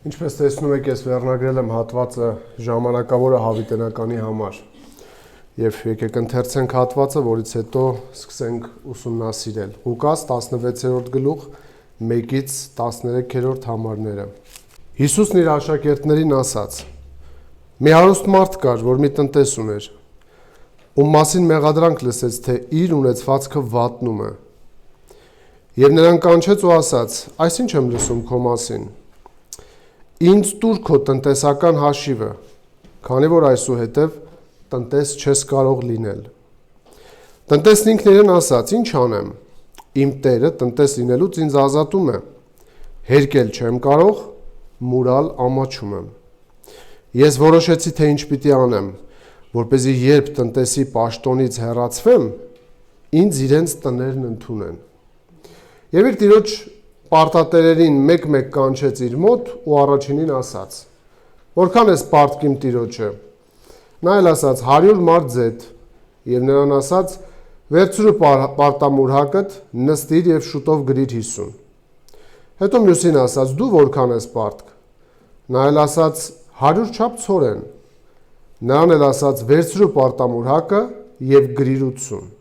Ինչպես տեսնում եք, ես վերնագրել եմ հատվածը ժամանակավորը հավիտենականի համար և եկեք ընթերցենք հատվածը, որից հետո սկսենք ուսումնասիրել Ղուկաս 16-րդ գլուխ 1-ից 13-րդ համարները։ Հիսուսն իր աշակերտներին ասաց. մի հարուստ մարդ կար, որ մի տնտես ուներ, ում մասին մեղադրանք լսեց, թե իր ունեցվածքը վատնում է։ Եվ նրան կանչեց ու ասաց. այս ինչ եմ լսում քո մասին։ Ինձ տուր քո տնտեսական հաշիվը, քանի որ այսուհետև տնտես չես կարող լինել։ Տնտեսն ինքն իրեն ասաց. ինչ անեմ, իմ տերը տնտես լինելուց ինձ ազատում է, հերկել չեմ կարող, մուրալ ամաչում եմ։ Ես որոշեցի, թե ինչ պիտի անեմ, որպեսզի երբ տնտեսի պաշտոնից հեռացվեմ, ինձ իրենց տներն ընդունեն։ Եվ իր տիրոջ պարտատերերին մեկ-մեկ կանչեց իր մոտ ու առաջինին ասաց. որքան ես պարտք իմ տիրոջը։ Նա էլ ասաց 100 մարդ ձետ, եւ նրան ասաց. վերցրու պարտամուրհակդ, նստիր եւ շուտով գրիր 50։ Հետո մյուսին ասաց. դու որքան ես պարտք։ Նա էլ ասաց 100 չափ ցորեն։ Նրան էլ ասաց. վերցրու պարտամուրհակը եւ գրիր 80։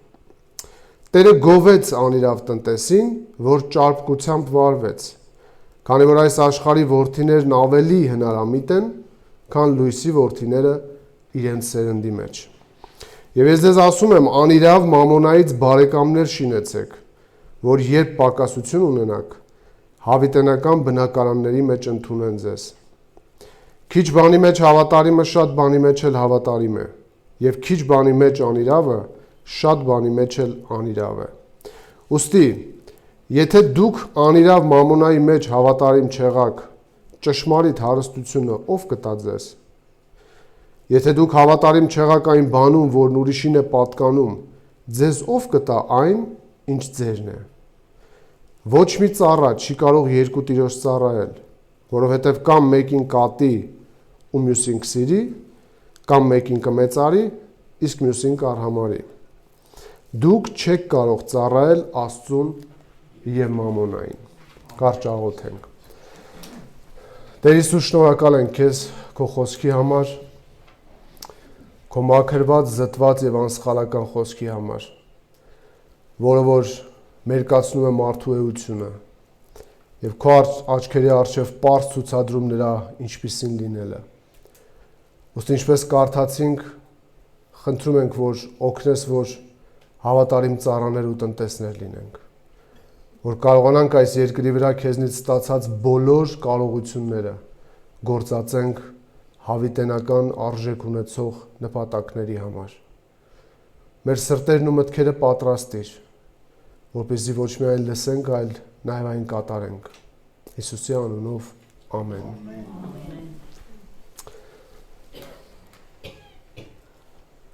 Տերը գովեց անիրավ տնտեսին, որ ճարպկությամբ վարվեց, քանի որ այս աշխարհի որդիներն ավելի հնարամիտ են, քան լույսի որդիները իրենց սերնդի մեջ։ Եվ ես ձեզ ասում եմ, անիրավ մամոնայից բարեկամներ շինեցեք, որ երբ պակասություն ունենաք, հավիտենական բնակարանների մեջ ընդունեն ձեզ։ Քիչ բանի մեջ հավատարիմը շատ բանի մեջ էլ հավատարիմ է, եւ քիչ բանի մեջ անիրավը շատ բանի մեջ էլ անիրավ է։ Ուստի, եթե դուք անիրավ մամոնայի մեջ հավատարիմ չեղաք, ճշմարիտ հարստությունը ով կտա ձեզ։ Եթե դուք հավատարիմ չեղաք այն բանում, որն ուրիշին է պատկանում, ձեզ ով կտա այն, ինչ ձերն է։ Ոչ մի ծառա չի կարող երկու տիրոջ ծառայել, որովհետև կամ մեկին կատի ու մյուսին կսիրի, կամ մեկին կմեծարի, իսկ մյուսին կարհամարի։ Դուք չեք կարող ծառայել Աստծուն և մամոնային։ Կարճ աղոթենք։ Տեր Հիսուս, շնորհակալ ենք քեզ քո խոսքի համար, քո մաքրված, զտված եւ անսխալական խոսքի համար, որը որ մերկացնում է մարդու էությունը եւ քո աչքերի առջեւ պարզ ցուցադրում նրա ինչպիսին լինելը։ Ոստ ինչպես կարդացինք, խնդրում ենք, որ օգնես, որ հավատարիմ ծառաներ ու տնտեսներ լինենք, որ կարողանանք այս երկրի վրա քեզնից ստացած բոլոր կարողությունները գործածենք հավիտենական արժեք ունեցող նպատակների համար։ Մեր սրտերն ու մտքերը պատրաստիր, որպեսզի ոչ միայն լսենք, այլ նաև այն կատարենք։ Հիսուսի անունով, ամեն։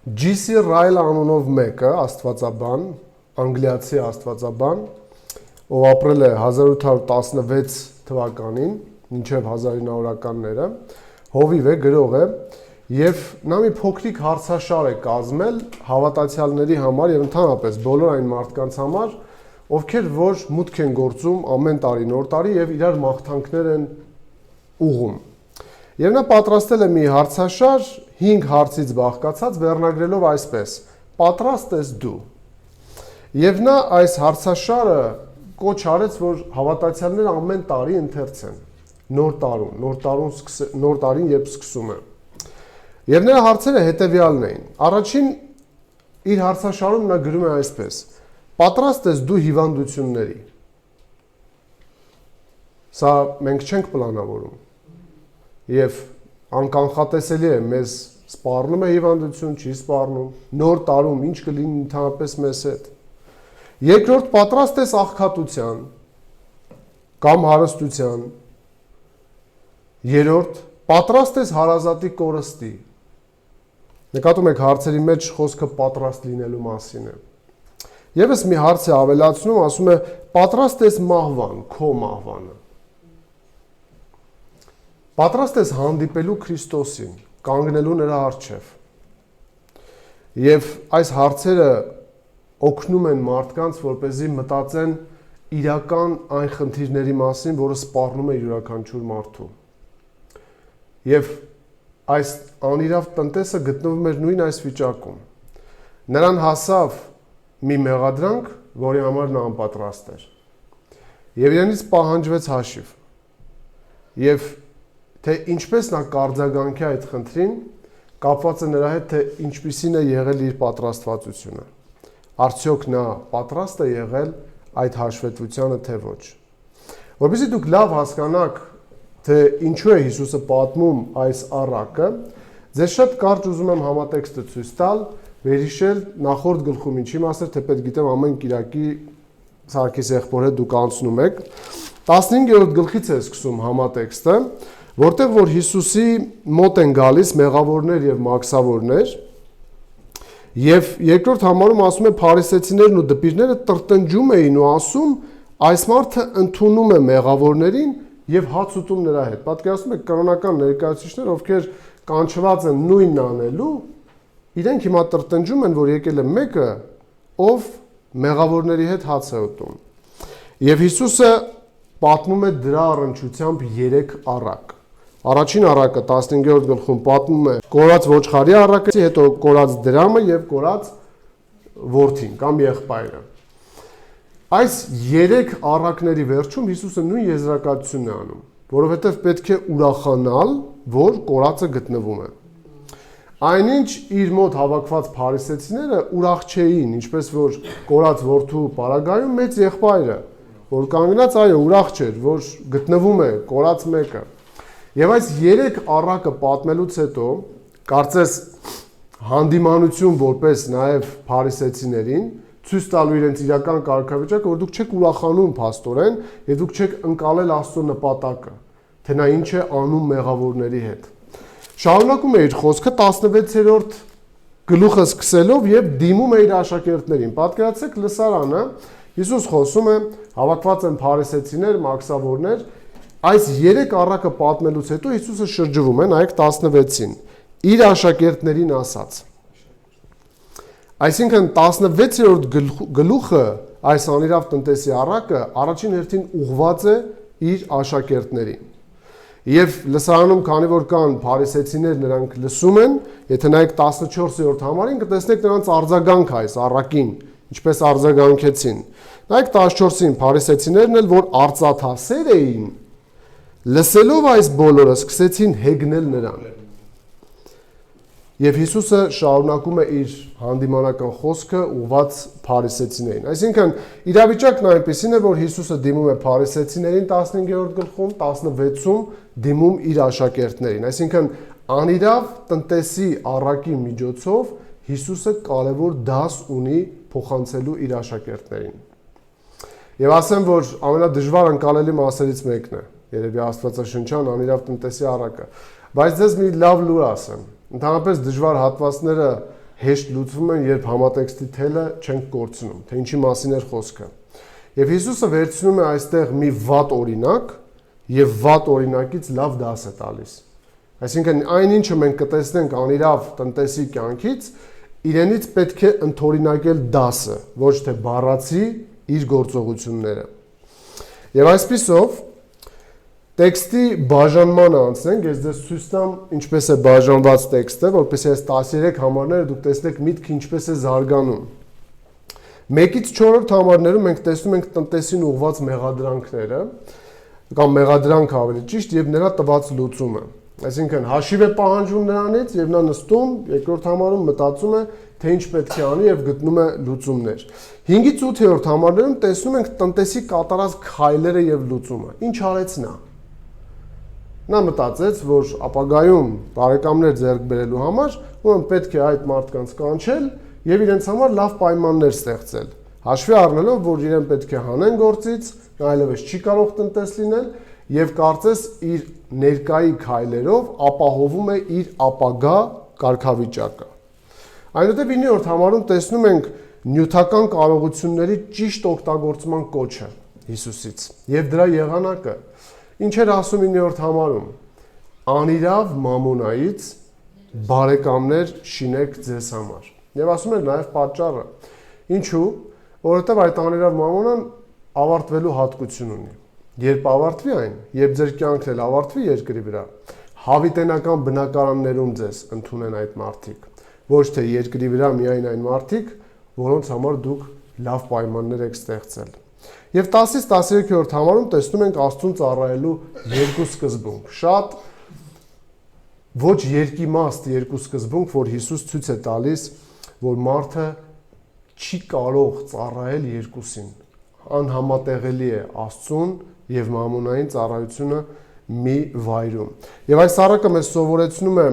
G.C. Ryle անունով մեկը, աստվածաբան, անգլիացի աստվածաբան, ով ապրել է 1816 թվականին, մինչև 1900-ականները, հովիվ է, գրող է, եւ նա մի փոքրիկ հարցաշար է կազմել հավատացյալների համար եւ ընդհանրապես բոլոր այն մարդկանց համար, ովքեր որ մուտք են գործում ամեն տարի նոր տարի եւ իրար մաղթանքներ են ուղում։ Եվ նա պատրաստել է մի հարցաշար 5 հարցից բաղկացած, վերնագրելով այսպես. պատրաստ ես դու։ Եվ նա այս հարցաշարը կոչ արեց, որ հավատացյալները ամեն տարի ընթերցեն նոր տարին, երբ սկսում է։ Եվ նրա հարցերը հետևյալն էին։ Առաջին իր հարցաշարում նա գրում է այսպես. պատրաստ ես դու հիվանդությունների։ Սա մենք չենք պլանավորում։ Եվ անկանխատեսելի է, մեզ սպառնում է հիվանդություն, չի սպառնում, նոր տարում ինչ կլինի ընդհանրապես մեզ հետ։ Երկրորդ, պատրաստ ես աղքատության կամ հարստության։ Երրորդ, պատրաստ ես հարազատի կորստի։ Նկատում եք հարցերի մեջ խոսքը պատրաստ լինելու մասին է։ Եվս մի հարց է ավելացնում, ասում է պատրաստ ես մահվան, քո մահվանը։ Պատրաստ ես հանդիպելու Քրիստոսին, կանգնելու նրա առջև։ Եվ այս հարցերը օգնում են մարդկանց, որպեսզի մտածեն իրական այն խնդիրների մասին, որը սպառնում է յուրաքանչյուր մարդու։ Եվ այս անիրավ տնտեսը գտնվում էր նույն այս վիճակում։ Նրան հասավ մի մեղադրանք, որի համար նա անպատրաստ էր։ Եվ իրենից պահանջվեց հաշիվ։ Եվ թե ինչպես նա կարձագանքի այդ խնդրին, կապված է նրա հետ, թե ինչպիսին է եղել իր պատրաստվածությունը։ Արդյոք նա պատրաստ է եղել այդ հաշվետվությանը, թե ոչ։ Որպեսզի դուք լավ հասկանաք, թե ինչու է Հիսուսը պատմում այս առակը, ձեզ շատ կարճ ուզում եմ համատեքստը ցույց տալ, վերհիշել նախորդ գլխում ինչի մաս էր, թե պետք գիտեմ ամեն Կիրակի Սարգիս եղբոր հետ դուք անցնում եք։ 15-րդ գլխից է սկսում համատեքստը, որտեղ որ Հիսուսի մոտ են գալիս մեղավորներ եւ մաքսավորներ, եւ երկրորդ համարում ասում է փարիսեցիներն ու դպիրները տրտնջում էին ու ասում, այս մարդը ընդունում է մեղավորներին եւ հաց ուտում նրա հետ։ Պատկերացնում եք կանոնական ներկայացուցիչներ, ովքեր կանչված են նույնն անելու, իրենք հիմա տրտնջում են, որ եկել է մեկը, ով մեղավորների հետ հաց է ուտում։ Եվ Հիսուսը պատմում է դրա առնչությամբ 3 առակ։ Առաջին առակը 15-րդ գլխում պատմում է կորած ոչխարի առակը, հետո կորած դրամը եւ կորած որդին կամ եղբայրը։ Այս 3 առակների վերջում Հիսուսը նույն եզրակացությունն է անում, որովհետեւ պետք է ուրախանալ, որ կորածը գտնվում է։ Այնինչ իր մոտ հավաքված փարիսեցիները ուրախ չէին, ինչպես որ կորած որդու պարագայում մեծ եղբայրը, որ կանգնած այո ուրախ չէր, որ գտնվում է կորած մեկը։ Եվ այս 3 առակը պատմելուց հետո, կարծես հանդիմանություն որպես նաև փարիսեցիներին, ցույց տալու իրենց իրական կարգավիճակը, որ դուք չեք ուրախանում փաստորեն, եւ դուք չեք ընկալել Աստծո նպատակը, թե նա ինչ է անում մեղավորների հետ։ Շարունակում է իր խոսքը 16-րդ գլուխը սկսելով եւ դիմում է իր աշակերտներին։ Պատկերացրեք լսարանը, Հիսուս խոսում է, հավաքված են փարիսեցիներ, մաքսավորներ, այս 3 առակը պատմելուց հետո Հիսուսը շրջվում է, նայեք 16-ին, իր աշակերտներին ասաց։ Այսինքն 16-րդ գլուխը, այս անիրավ տնտեսի առակը, առաջին հերթին ուղղված է իր աշակերտներին։ Եվ լսարանում, քանի որ կան փարիսեցիներ, նրանք լսում են, եթե նայեք 14-րդ համարին, կտեսնեք նրանց արձագանք այս առակին, ինչպես արձագանքեցին։ Նայեք 14-ին, փարիսեցիներն էլ, որ արծաթասեր էին, լսելով այս բոլորը սկսեցին հեգնել նրան։ Եվ Հիսուսը շարունակում է իր հանդիմանական խոսքը ուղղված փարիսեցիներին։ Այսինքն իրավիճակն այնպեսին է, որ Հիսուսը դիմում է փարիսեցիներին 15-րդ գլխում, 16-ում դիմում իր աշակերտներին։ Այսինքն անիրավ տնտեսի առակի միջոցով Հիսուսը կարևոր դաս ունի փոխանցելու իր աշակերտներին։ Եվ ասեմ, որ ամենադժվար ընկալելի մասերից մեկն է, երևի Աստվածաշնչյան անիրավ տնտեսի առակը, բայց ձեզ մի լավ լուր ասեմ։ Ընդհանրապես դժվար հատվածները հեշտ լուծվում են, երբ համատեքստի թելը չենք կորցնում, թե ինչի մասին էր խոսքը։ Եվ Հիսուսը վերցնում է այստեղ մի վատ օրինակ եւ վատ օրինակից լավ դաս է տալիս։ Այսինքն այն ինչը մենք կտեսնենք անիրավ տնտեսի կյանքից, իրենից պետք է ընդօրինակել դասը, ոչ թե բառացի իր գործողությունները։ Եվ այսպիսով տեքստի բաժանմանը անցնենք, ես ձեզ ցույց տամ ինչպես է բաժանված տեքստը, որպեսզի այս 13 համարները դուք տեսնեք միտքը ինչպես է զարգանում։ 1-ից 4-րդ համարներում մենք տեսնում ենք տնտեսին ուղղված մեղադրանքները, կամ մեղադրանք ավելի ճիշտ, եւ նրա տված լուծումը։ Այսինքն հաշիվ է պահանջվում նրանից եւ նա նստում երկրորդ համարում մտածում է, թե ինչ պետք է անի եւ գտնում է լուծումներ։ 5-ից 8-րդ համարներում տեսնում ենք տնտեսի կատարած քայլերը եւ լուծումը։ Ինչ արեց նա։ Նա մտածեց, որ ապագայում բարեկամներ ձեռք բերելու համար ուրեմն պետք է այդ մարդկանց կանչել եւ իրենց համար լավ պայմաններ ստեղծել։ Հաշվի առնելով, որ իրեն պետք է հանեն գործից, նա այլևս չի կարող տնտես լինել եւ կարծես իր ներկայի քայլերով ապահովում է իր ապագա կարգավիճակը։ Այնուհետև 9-րդ համարում տեսնում ենք նյութական կարողությունների ճիշտ օգտագործման կոչը Հիսուսից եւ դրա եղանակը։ Ինչ էր ասում 9-րդ համարում։ Անիրավ մամոնայից բարեկամներ շինեք ձեզ համար։ Եվ ասում էր նաև պատճառը։ Ինչու՞, որովհետև այդ անիրավ մամոնան ավարտվելու հատկություն ունի։ Երբ ավարտվի այն, երբ ձեր կյանքն էլ ավարտվի երկրի վրա, հավիտենական բնակարաններում ձեզ ընդունեն այդ մարդիկ, ոչ թե երկրի վրա միայն այն մարդիկ, որոնց համար դուք լավ պայմաններ եք ստեղծել։ Եվ 10-ից 13-րդ համարում տեսնում ենք Աստծուն ծառայելու երկու սկզբունք, շատ ոչ երկիմաստ երկու սկզբունք, որ Հիսուս ցույց է տալիս, որ մարդը չի կարող ծառայել երկուսին, անհամատեղելի է Աստծուն եւ մամոնային ծառայությունը մի վայրում։ Եվ այս առակը մեզ սովորեցնում է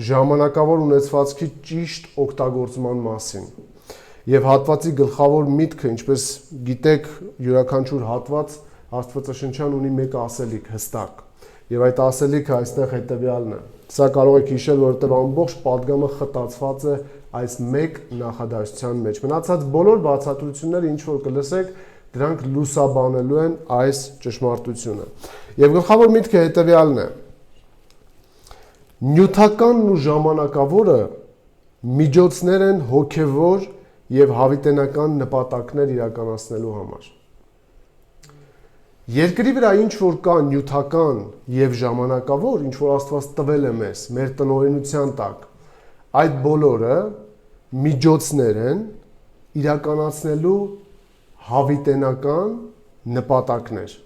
ժամանակավոր ունեցվածքի ճիշտ օգտագործման մասին։ Եվ հատվածի գլխավոր միտքը, ինչպես գիտեք, յուրաքանչյուր հատված Աստվածաշնչյան ունի մեկ ասելիք հստակ։ Եվ այդ ասելիքը այստեղ հետևյալն է։ Սա կարող եք հիշել, որովհետև ամբողջ պատգամը խտացված է այս մեկ նախադասության մեջ։ Մնացած բոլոր բացատրությունները, ինչ որ կլսեք, դրանք լուսաբանելու են այս ճշմարտությունը։ Եվ գլխավոր միտքը հետևյալն է. նյութականն ու ժամանակավորը միջոցներ են հոգևոր եւ հավիտենական նպատակներ իրականացնելու համար։ Երկրի վրա ինչ որ կա նյութական եւ ժամանակավոր, ինչ որ Աստված տվել է մեզ, մեր տնօրինության տակ, այդ բոլորը միջոցներ են իրականացնելու հավիտենական նպատակներ։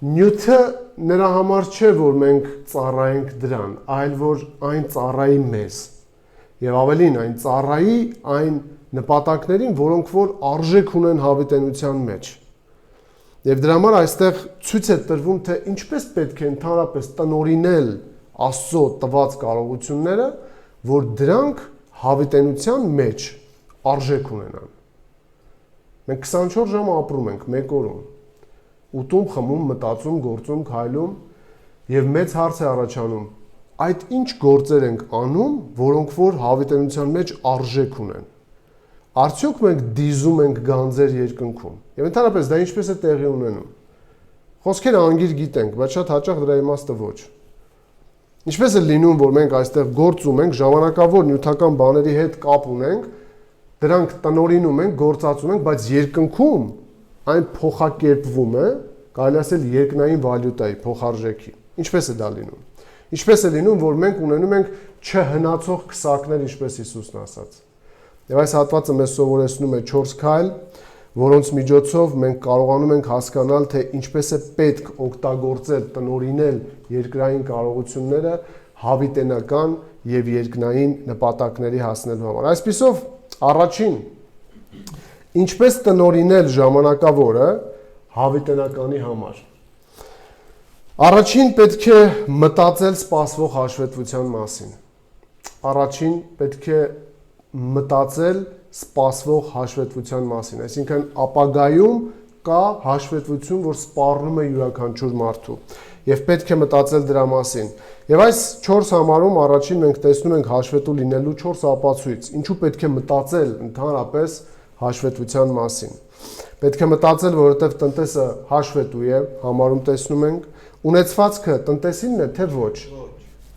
Նյութը նրա համար չէ, որ մենք ծառայենք դրան, այլ որ այն ծառայի մեզ։ Եվ ավելին, այն ծառայի այն նպատակներին, որոնք որ արժեք ունեն հավիտենության մեջ։ Եվ դրա համար այստեղ ցույց է տրվում, թե ինչպես պետք է ընդհանրապես տնօրինել Աստծո տված կարողությունները, որ դրանք հավիտենության մեջ արժեք ունենան։ Մենք 24 ժամ ապրում ենք մեկ օրում, ուտում, խմում, մտածում, գործում, քայլում, եւ մեծ հարց է առաջանում. այդ ինչ գործեր ենք անում, որոնք որ հավիտենության մեջ արժեք ունեն։ Արդյոք մենք դիզում ենք գանձեր երկնքում։ Եվ ընդհանրապես դա ինչպես է տեղի ունենում։ Խոսքերը անգիր գիտենք, բայց շատ հաճախ դրա իմաստը ոչ։ Ինչպես է լինում, որ մենք այստեղ գործում ենք, ժամանակավոր նյութական բաների հետ կապ ունենք, դրանք տնօրինում ենք, գործածում ենք, բայց երկնքում այն փոխակերպվում է, կարելի ասել երկնային վալյուտայի, փոխարժեքի։ Ինչպես է դա լինում։ Ինչպես է լինում, որ մենք ունենում ենք չհնացող քսակներ, ինչպես Հիսուսն ասաց։ Եվ այս հատվածը մեզ սովորեցնում է 4 քայլ, որոնց միջոցով մենք կարողանում ենք հասկանալ, թե ինչպես է պետք օգտագործել, տնօրինել երկրային կարողությունները հավիտենական եւ երկնային նպատակների հասնելու համար։ Այսպիսով, առաջին, ինչպես տնօրինել ժամանակավորը հավիտենականի համար։ Առաջին պետք է մտածել սպասվող հաշվետվության մասին։ Առաջին պետք է մտածել սպասվող հաշվետվության մասին, այսինքն ապագայում կա հաշվետվություն, որ սպառնում է յուրաքանչյուր մարդու, եւ պետք է մտածել դրա մասին։ Եվ այս 4 համարում առաջին մենք տեսնում ենք հաշվետու լինելու 4 ապացույց, ինչու պետք է մտածել ընդհանրապես հաշվետվության մասին։ Պետք է մտածել, որովհետեւ տնտեսը հաշվետու է, համարում տեսնում ենք, ունեցվածքը տնտեսինն է, թե ոչ։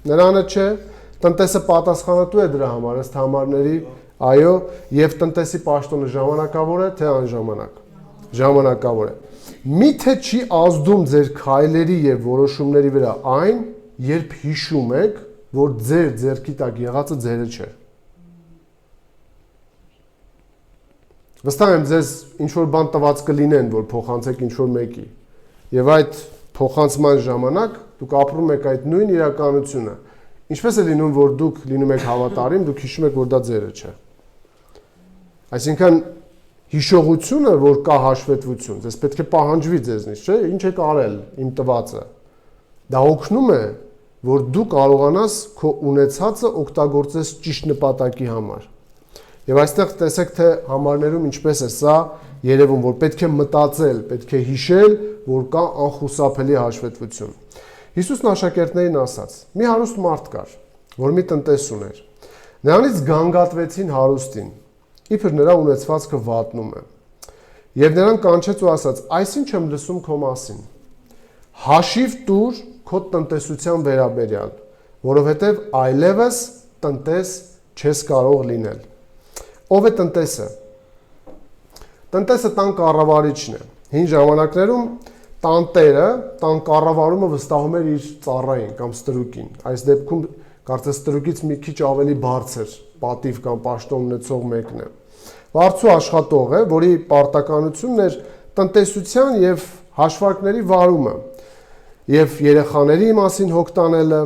Նրանը չէ, տնտեսը պատասխանատու է դրա համար, ըստ համարների, այո, եւ տնտեսի պաշտոնը ժամանակավոր է, թե անժամանակ։ Ժամանակավոր է։ Միթե չի ազդում ձեր քայլերի եւ որոշումների վրա այն, երբ հիշում եք, որ ձեր ձեռքի տակ եղածը ձերը չէ։ Վստահ եմ ձեզ ինչ որ բան տված կլինեն, որ փոխանցեք ինչ որ մեկի։ Եվ այդ փոխանցման ժամանակ դուք ապրում եք այդ նույն իրականությունը։ Ինչպես է լինում, որ դուք լինում եք հավատարիմ, դուք հիշում եք, որ դա ձերը չէ։ Այսինքն հիշողությունը, որ կա հաշվետվություն, ձեզ պետք է պահանջվի ձեզնից, չէ՞, ինչ եք արել իմ տվածը։ Դա օգնում է, որ դու կարողանաս քո ունեցածը օգտագործես ճիշտ նպատակի համար։ Եվ այստեղ տեսեք, թե համարներում ինչպես է սա երևում, որ պետք է մտածել, պետք է հիշել, որ կա անխուսափելի հաշվետվություն։ Հիսուսն աշակերտներին ասաց. մի հարուստ մարդ կար, որ մի տնտես ուներ։ Նրանից գանգատվեցին հարուստին, իբր նրա ունեցվածքը վատնում է։ Եվ նրան կանչեց ու ասաց. այսինչ եմ լսում քո մասին։ Հաշիվ տուր քո տնտեսության վերաբերյալ, որովհետև այլևս տնտես չես կարող լինել։ Ով է տնտեսը։ Տնտեսը տան կառավարիչն է։ Հին ժամանակներում տան տերը, տան կառավարումը վստահում էր իր ծառային կամ ստրուկին։ Այս դեպքում կարծես ստրուկից մի քիչ ավելի բարձր պատիվ կամ պաշտոն ունեցող մեկն է։ Վարձու աշխատող է, որի պարտականությունն էր տնտեսության եւ հաշվարկների վարումը եւ երեխաների մասին հոգ տանելը։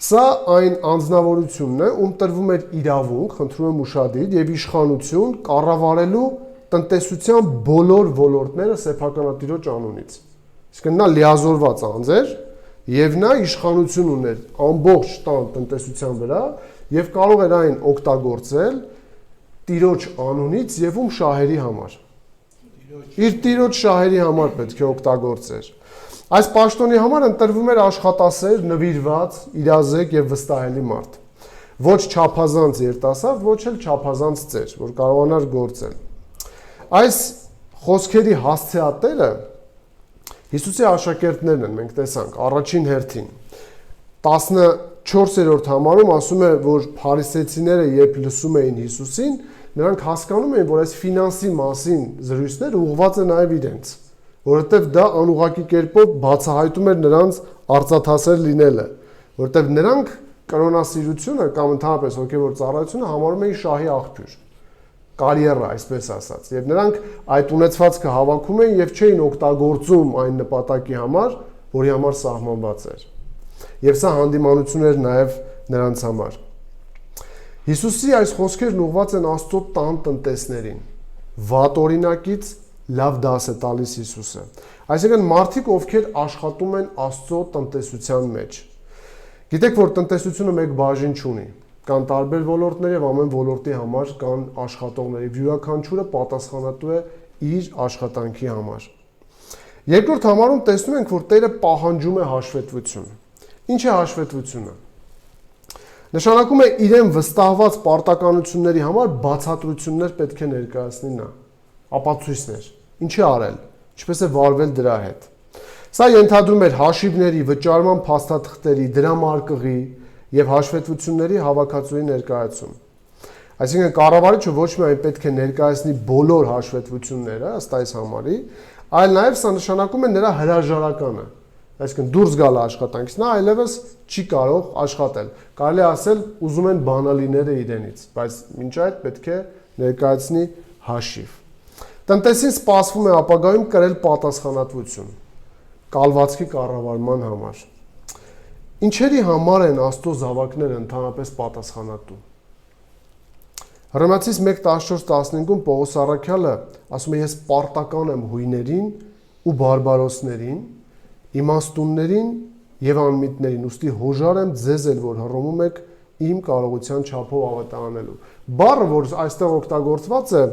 Սա այն անձնավորությունն է, ում տրվում էր իրավունք, խնդրում եմ ուշադիր, եւ իշխանություն կառավարելու տնտեսության բոլոր ոլորտները սեփականատիրոջ անունից։ Իսկ նա լիազորված անձ էր եւ նա իշխանություն ուներ ամբողջ տան տնտեսության վրա եւ կարող էր այն օգտագործել տիրոջ անունից եւ ում շահերի համար։ Իր տիրոջ շահերի համար պետք է օգտագործեր։ Այս պաշտոնի համար ընտրվում էր աշխատասեր, նվիրված, իրազեկ եւ վստահելի մարդ։ Ոչ չափազանց երիտասարդ, ոչ էլ չափազանց ծեր, որ կարողանար գործել։ Այս խոսքերի հասցեատերը Հիսուսի աշակերտներն են, մենք տեսանք, առաջին հերթին 14-րդ համարում ասում է, որ փարիսեցիները երբ լսում էին Հիսուսին, նրանք հասկանում էին, որ այս ֆինանսի մասին զրույցները ուղղված են նաև իրենց, որովհետև դա անուղղակի կերպով բացահայտում էր նրանց արծաթասեր լինելը, որովհետև նրանք կրոնասիրությունը կամ ընդհանրապես հոգևոր ծառայությունը համարում էին շահի աղբյուր, կարիերա, այսպես ասած, եւ նրանք այդ ունեցվածքը հավաքում էին եւ չէին օգտագործում այն նպատակի համար, որի համար սահմանված էր։ Եվ սա հանդիմանություն էր նաև նրանց համար։ Հիսուսի այս խոսքերն ուղղված են Աստծո տան տնտեսներին։ Վատ օրինակից լավ դաս է տալիս Հիսուսը։ Այսինքն մարդիկ, ովքեր աշխատում են Աստծո տնտեսության մեջ։ Գիտեք, որ տնտեսությունը մեկ բաժին չունի։ Կան տարբեր ոլորտներ եւ ամեն ոլորտի համար կան աշխատողներ եւ յուրաքանչյուրը պատասխանատու է իր աշխատանքի համար։ Երկրորդ համարում տեսնում ենք, որ Տերը պահանջում է հաշվետվություն։ Ինչ է հաշվետվությունը։ Նշանակում է իրեն վստահված պարտականությունների համար բացատրություններ պետք է ներկայացնի նա, ապացույցներ, ինչ է արել, ինչպես է վարվել դրա հետ։ Սա ենթադրում էր հաշիվների, վճարման փաստաթղթերի, դրամարկղի եւ հաշվետվությունների հավաքածուի ներկայացում։ Այսինքն կառավարիչը ոչ միայն պետք է ներկայացնի բոլոր հաշվետվությունները ըստ այս համարի, այլ նաեւ սա նշանակում է նրա հրաժարականը։ Այսինքն դուրս գալ աշխատանքից, նա այլևս չի կարող աշխատել։ Կարելի ասել, ուզում են բանալիները իրենից, բայց մինչ այդ պետք է ներկայացնի հաշիվ։ Տնտեսին սպասվում է ապագայում կրել պատասխանատվություն կալվածքի կառավարման համար։ Ինչերի համար են Աստծո զավակները ընդհանրապես պատասխանատու։ Հռոմեացիս 1:14-15-ում Պողոս առաքյալը ասում է, ես պարտական եմ հույներին ու բարբարոսներին, իմաստուններին եւ անմիտներին, ուստի հոժար եմ ձեզ էլ, որ հռոմում եք իմ կարողության չափով ավետարանելու։ Բառը, որ այստեղ օգտագործված է,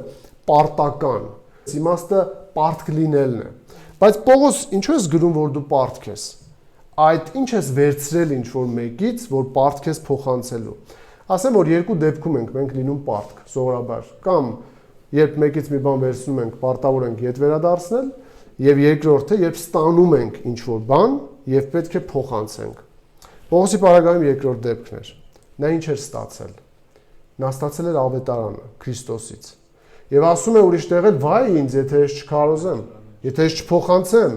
պարտական, իմաստը պարտք լինելն է։ Բայց Պողոս ինչու ես գրում, որ դու պարտք ես։ Այդ ինչ ես վերցրել ինչ որ մեկից, որ պարտք ես փոխանցելու։ Ասեմ, որ երկու դեպքում ենք մենք լինում պարտք, սովորաբար, կամ երբ մեկից մի բան վերցնում ենք, պարտավոր ենք ետ վերադարձնել, եւ երկրորդը, երբ ստանում ենք ինչ որ բան եւ պետք է փոխանցենք։ Պողոսի պարագայում երկրորդ դեպքն էր։ Նա ինչ էր ստացել։ Նա ստացել էր ավետարանը Քրիստոսից։ Եվ ասում է ուրիշ տեղել, վայ ինձ, եթե ես չքարոզեմ, եթե ես չփոխանցեմ,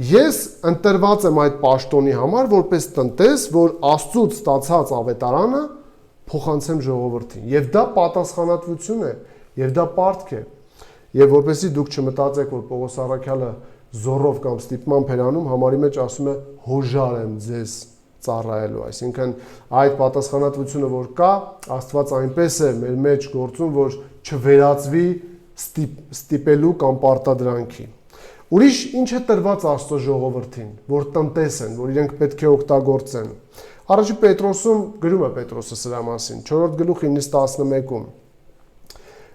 ես ընտրված եմ այդ պաշտոնի համար, որպես տնտես, որ Աստծուց ստացած ավետարանը փոխանցեմ ժողովրդին։ Եվ դա պատասխանատվություն է, եւ դա պարտք է։ Եվ որպեսզի դուք չմտածեք, որ Պողոս առաքյալը զորով կամ ստիպման փերանում համարի մեջ ասում է հոժար եմ ձեզ ծառայելու, այսինքն այդ պատասխանատվությունը որ կա, Աստված այնպես է մեր մեջ գործում, որ չվերածվի ստիպելու կամ պարտադրանքի։ Ուրիշ ինչ է տրված Աստծո ժողովրդին, որ տնտես են, որ իրենք պետք է օգտագործեն։ Առաջի Պետրոսում գրում է Պետրոսը սրա մասին, 4-րդ գլուխ 9-11-ում։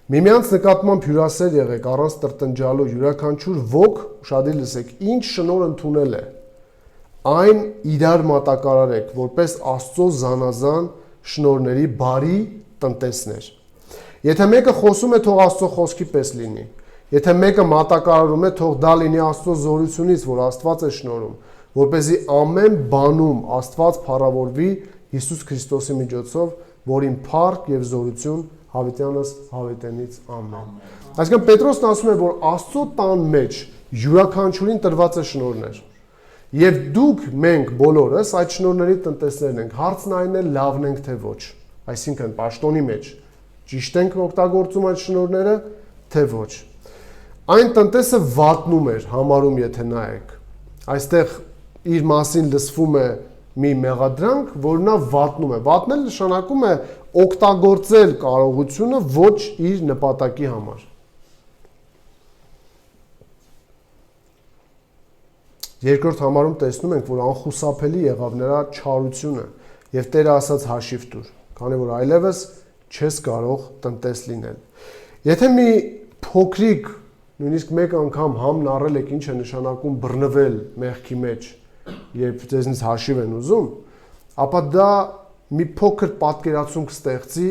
Միմյանց նկատմամբ հյուրասեր եղեք, առանց տրտնջալու, յուրաքանչյուր ոք, ուշադիր լսեք, ինչ շնորհ ընդունել է, այն իրար մատակարարեք, որպես Աստծո զանազան շնորհների բարի տնտեսներ։ Եթե մեկը խոսում է, թող Աստծո խոսքի պես լինի։ Եթե մեկը մատակարարում է, թող դա լինի Աստծո զորությունից, որ Աստված է շնորհում, որպեսզի ամեն բանում Աստված փառավորվի Հիսուս Քրիստոսի միջոցով, որին փառք եւ զորություն հավիտյանս հավիտենից ամեն։ Այսինքն Պետրոսն ասում է, որ Աստծո տան մեջ յուրաքանչյուրին տրված է շնորհներ։ Եվ դուք մենք բոլորս այդ շնորհների տնտեսներն ենք։ Հարցն այն է լավն ենք թե ոչ։ Այսինքն պաշտոնի մեջ ճիշտ ենք օգտագործում այդ շնորհները, թե ոչ։ Այն տնտեսը վատնում էր համարում, եթե նայեք։ Այստեղ իր մասին լսվում է մի մեղադրանք, որ նա վատնում է։ Վատնել նշանակում է օգտագործել կարողությունը ոչ իր նպատակի համար։ Երկրորդ համարում տեսնում ենք, որ անխուսափելի եղավ նրա չարությունը եւ Տերը ասաց հաշիվ տուր, քանի որ այլևս չես կարող տնտես լինել։ Եթե մի փոքրիկ, նույնիսկ մեկ անգամ համն առել եք, ինչ է նշանակում բռնվել մեղքի մեջ, երբ ձեզնից հաշիվ են ուզում, ապա դա մի փոքր պատկերացում կստեղծի,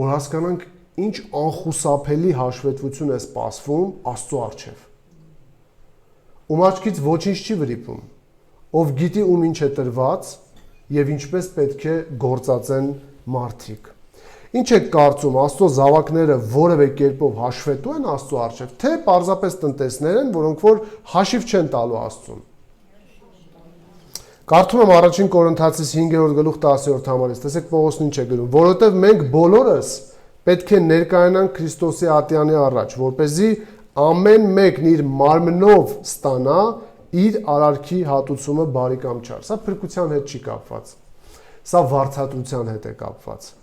որ հասկանանք ինչ անխուսափելի հաշվետվություն է սպասվում Աստծո առջև։ Ում աչքից ոչինչ չի վրիպում, ով գիտի ում ինչ է տրված եւ ինչպես պետք է գործածեն մարդիկ։ Ինչ եք կարծում, Աստծո զավակները որևէ կերպով հաշվետու են Աստծո առջև, թե պարզապես տնտեսներ են, որոնք որ հաշիվ չեն տալու Աստծուն։ Կարդում եմ առաջին Կորինթացիս 5-րդ գլուխ 10-րդ համարից, տեսեք Պողոսն ինչ է գրում, որովհետև մենք բոլորս պետք է ներկայանանք Քրիստոսի ատյանի առաջ, որպեսզի ամեն մեկն իր մարմնով ստանա իր արարքի հատուցումը բարի կամ չար։ Սա փրկության հետ չի կապված։ Սա վարձատրության հետ է կապված։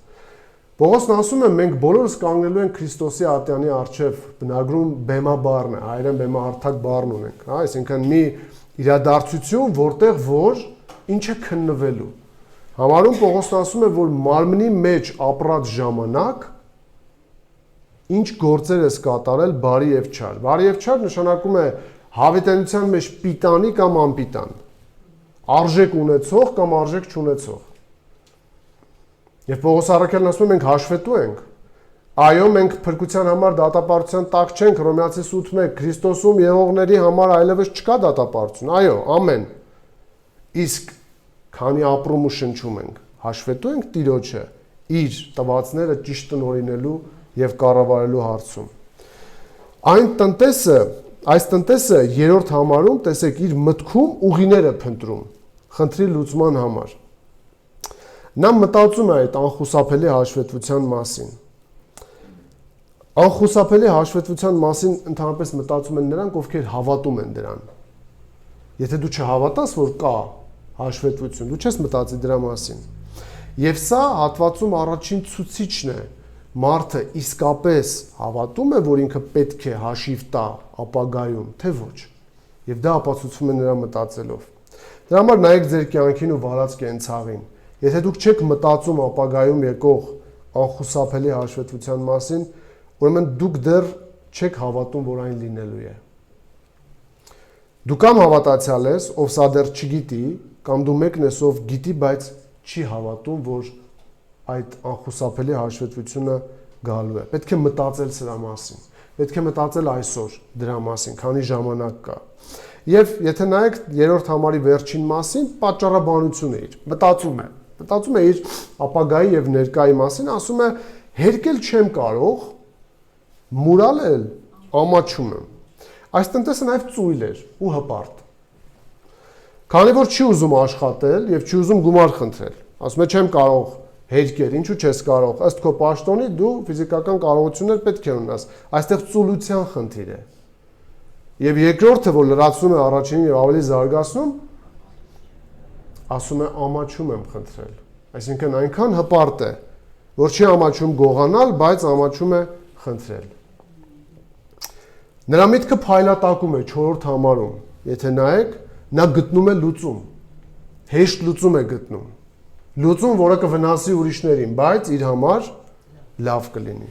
Պողոսն ասում է, մենք բոլորս կանգնելու ենք Քրիստոսի ատյանի առջև, բնագրում բեմաբառն է, հայերեն բեմահարթակ բառն ունենք, հա, այսինքն մի իրադարձություն, որտեղ որ ինչ է քննվելու։ Համարում Պողոսն ասում է, որ մարմնի մեջ ապրած ժամանակ ինչ գործեր ես կատարել բարի եւ չար։ Բարի եւ չար նշանակում է հավիտենության մեջ պիտանի կամ անպիտան, արժեք ունեցող կամ արժեք չունեցող։ Եվ Պողոս առաքյալն ասում է, մենք հաշվետու ենք։ Այո, մենք փրկության համար դատապարտության տակ չենք, Հռոմեացիս 8:1, Քրիստոսում եղողների համար այլևս չկա դատապարտություն։ Այո, ամեն։ Իսկ քանի ապրում ու շնչում ենք, հաշվետու ենք Տիրոջը իր տվածները ճիշտ տնօրինելու եւ կառավարելու հարցում։ Այս տնտեսը երրորդ համարում, տեսեք, իր մտքում ուղիներ է փնտրում, խնդրի լուծման համար։ Նա մտածում է այդ անխուսափելի հաշվետվության մասին։ Անխուսափելի հաշվետվության մասին ընդհանրապես մտածում են նրանք, ովքեր հավատում են դրան։ Եթե դու չհավատաս, որ կա հաշվետվություն, դու չես մտածի դրա մասին։ Եվ սա հատվածում առաջին ցուցիչն է։ Մարդը իսկապես հավատում է, որ ինքը պետք է հաշիվ տա ապագայում, թե ոչ։ Եվ դա ապացուցվում է նրա մտածելով։ Դրա համար նայեք ձեր կյանքին ու վարած կենցաղին։ Եթե դուք չեք մտածում ապագայում եկող անխուսափելի հաշվետվության մասին, ուրեմն դուք դեռ չեք հավատում, որ այն լինելու է։ Դու կամ հավատացյալ ես, ով սա դեռ չգիտի, կամ դու մեկն ես, ով գիտի, բայց չի հավատում, որ այդ անխուսափելի հաշվետվությունը գալու է։ Պետք է մտածել սրա մասին։ Պետք է մտածել այսօր դրա մասին, քանի ժամանակ կա։ Եվ եթե նայեք երրորդ համարի վերջին մասին, պատճառաբանություն է իր։ Մտածում է իր ապագայի եւ ներկայի մասին, ասում է, հերկել չեմ կարող, մուրալել ամաչում եմ։ Այս տնտեսը նաեւ ծույլ էր ու հպարտ։ Քանի որ չի ուզում աշխատել եւ չի ուզում գումար խնդրել։ Ասում է չեմ կարող հերկել, ինչու չես կարող։ Ըստ քո պաշտոնի դու ֆիզիկական կարողություններ պետք է ունենաս։ Այստեղ ծուլության խնդիր է։ Եվ երկրորդը, որ լրացնում է առաջինին եւ ավելի զարգացնում, ասում է ամաչում եմ խնդրել։ Այսինքն այնքան հպարտ է, որ չի ամաչում գողանալ, բայց ամաչում է խնդրել։ Նրա միտքը փայլատակում է 4-րդ համարում։ Եթե նայեք, նա գտնում է լուծում։ Հեշտ լուծում է գտնում։ Լուծում, որը կվնասի ուրիշներին, բայց իր համար լավ կլինի։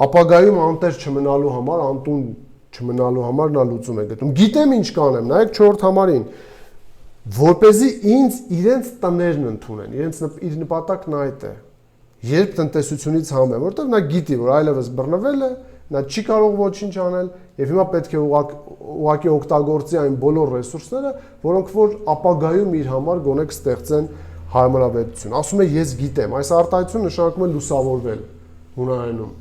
Ապագայում անտեր չմնալու համար, անտուն չմնալու համար նա լուծում է գտնում։ Գիտեմ ինչ կանեմ, նայեք 4-րդ համարին, որպեսզի ինձ իրենց տներն ընդունեն, իր նպատակն այդ է։ Երբ տնտեսությունից համ է, որտեղ նա գիտի, որ այլևս բռնվել է, նա չի կարող ոչինչ անել եւ հիմա պետք է ուղղակի օգտագործի այն բոլոր ռեսուրսները, որոնք որ ապագայում իր համար գոնե կստեղծեն հարմարավետություն։ Ասում է ես գիտեմ, այս արտահայտությունը նշանակում է լուսավորվել հունարենում,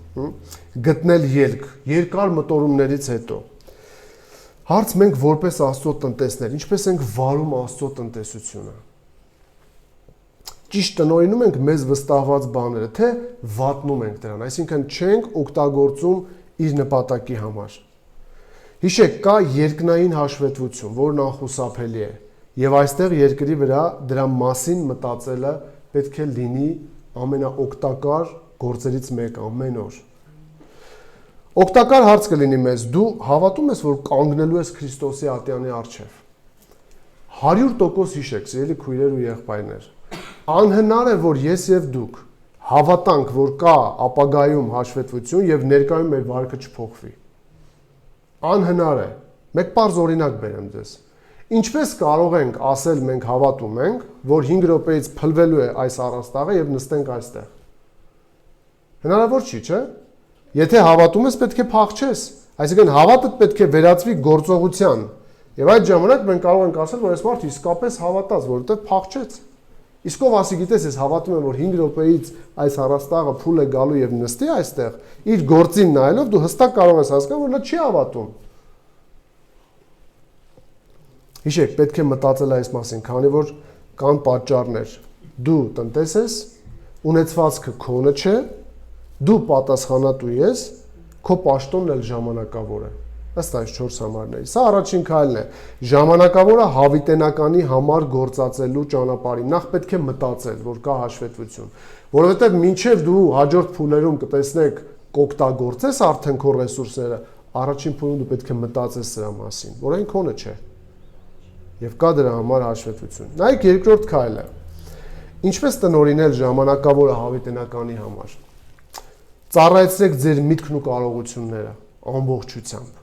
գտնել ելք, երկար մտորումներից հետո։ Հարց մենք որպես Աստծո տնտեսներ, ինչպես ենք վարում Աստծո տնտեսությունը։ Ճիշտ տնօրինում ենք մեզ վստահված բաները, թե վատնում ենք դրան, այսինքն չենք օգտագործում իր նպատակի համար։ Հիշեք, կա երկնային հաշվետվություն, որն անխուսափելի է, եւ այստեղ երկրի վրա դրա մասին մտածելը պետք է լինի ամենաօգտակար գործերից մեկը ամեն օր։ Օգտակար հարց կլինի մեզ, դու հավատում ես, որ կանգնելու ես Քրիստոսի ատյանի առջև։ 100% հիշեք, սիրելի քույրեր ու եղբայրներ, անհնար է, որ ես եւ դուք հավատանք, որ կա ապագայում հաշվետվություն եւ ներկայում մեր վարքը չփոխվի։ Անհնար է։ Մեկ պարզ օրինակ բերեմ ձեզ։ Ինչպես կարող ենք ասել մենք հավատում ենք, որ 5 րոպեից փլվելու է այս առաստաղը եւ նստենք այստեղ։ Հնարավոր չի, չէ՞։ Եթե հավատում ես, պետք է փախչես, այսինքն հավատդ պետք է վերածվի գործողության, եւ այդ ժամանակ մենք կարող ենք ասել, որ այս մարդը իսկապես հավատաց, որովհետեւ փախչեց։ Իսկ ով ասի, գիտես, ես հավատում եմ, որ 5 րոպեից այս առաստաղը փուլ է գալու եւ նստի այստեղ, իր գործին նայելով դու հստակ կարող ես հասկանալ, որ նա չի հավատում։ Հիշեք, պետք է մտածել այս մասին, քանի որ կան պատճառներ։ Դու տնտես ես, ունեցվածքը քոնը չէ, դու պատասխանատու ես, քո պաշտոնն էլ ժամանակավոր է։ Ըստ այս 4 համարների։ Սա առաջին քայլն է։ Ժամանակավորը հավիտենականի համար գործածելու ճանապարհին նախ պետք է մտածել, որ կա հաշվետվություն, որովհետև մինչև դու հաջորդ փուլերում կտեսնեք կօգտագործես արդեն քո ռեսուրսները, առաջին փուլում դու պետք է մտածես սրա մասին, որ այն քոնը չէ։ Եվ կա դրա համար հաշվետվություն։ Նայեք երկրորդ քայլը։ Ինչպես տնօրինել ժամանակավորը հավիտենականի համար։ Ծառայեցրեք ձեր միտքն ու կարողությունները ամբողջությամբ։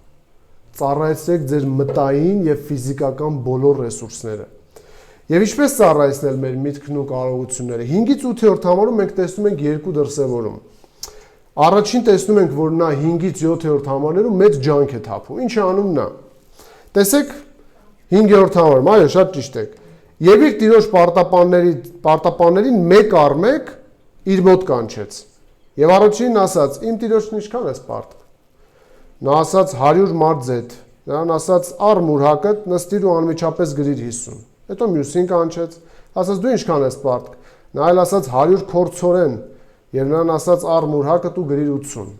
Ծառայեցրեք ձեր մտային եւ ֆիզիկական բոլոր ռեսուրսները։ Եվ ինչպես ծառայեցնել մեր միտքն ու կարողությունները։ 5-ից 8-րդ համարում մենք տեսնում ենք երկու դրսևորում։ Առաջին տեսնում ենք, որ նա 5-ից 7-րդ համարներում մեծ ջանք է թափում։ Ինչ է անում նա։ Տեսեք 5-րդ համարում, այո, շատ ճիշտ եք։ Եվ իր տիրոջ պարտապաններին մեկ առ մեկ իր մոտ կանչեց։ Եվ առաջինն ասաց. «Իմ տիրոջն ինչքան ես պարտք»։ Նա ասաց 100 մարդ ձեթ։ Նրան ասաց. «Առ մուրհակը, նստիր ու անմիջապես գրիր 50»։ Հետո մյուսին կանչեց, ասաց. «Դու ինչքան ես պարտք»։ Նա էլ ասաց 100 քորցորեն։ Եվ նրան ասաց. «Առ մուրհակը ու գրիր 80»։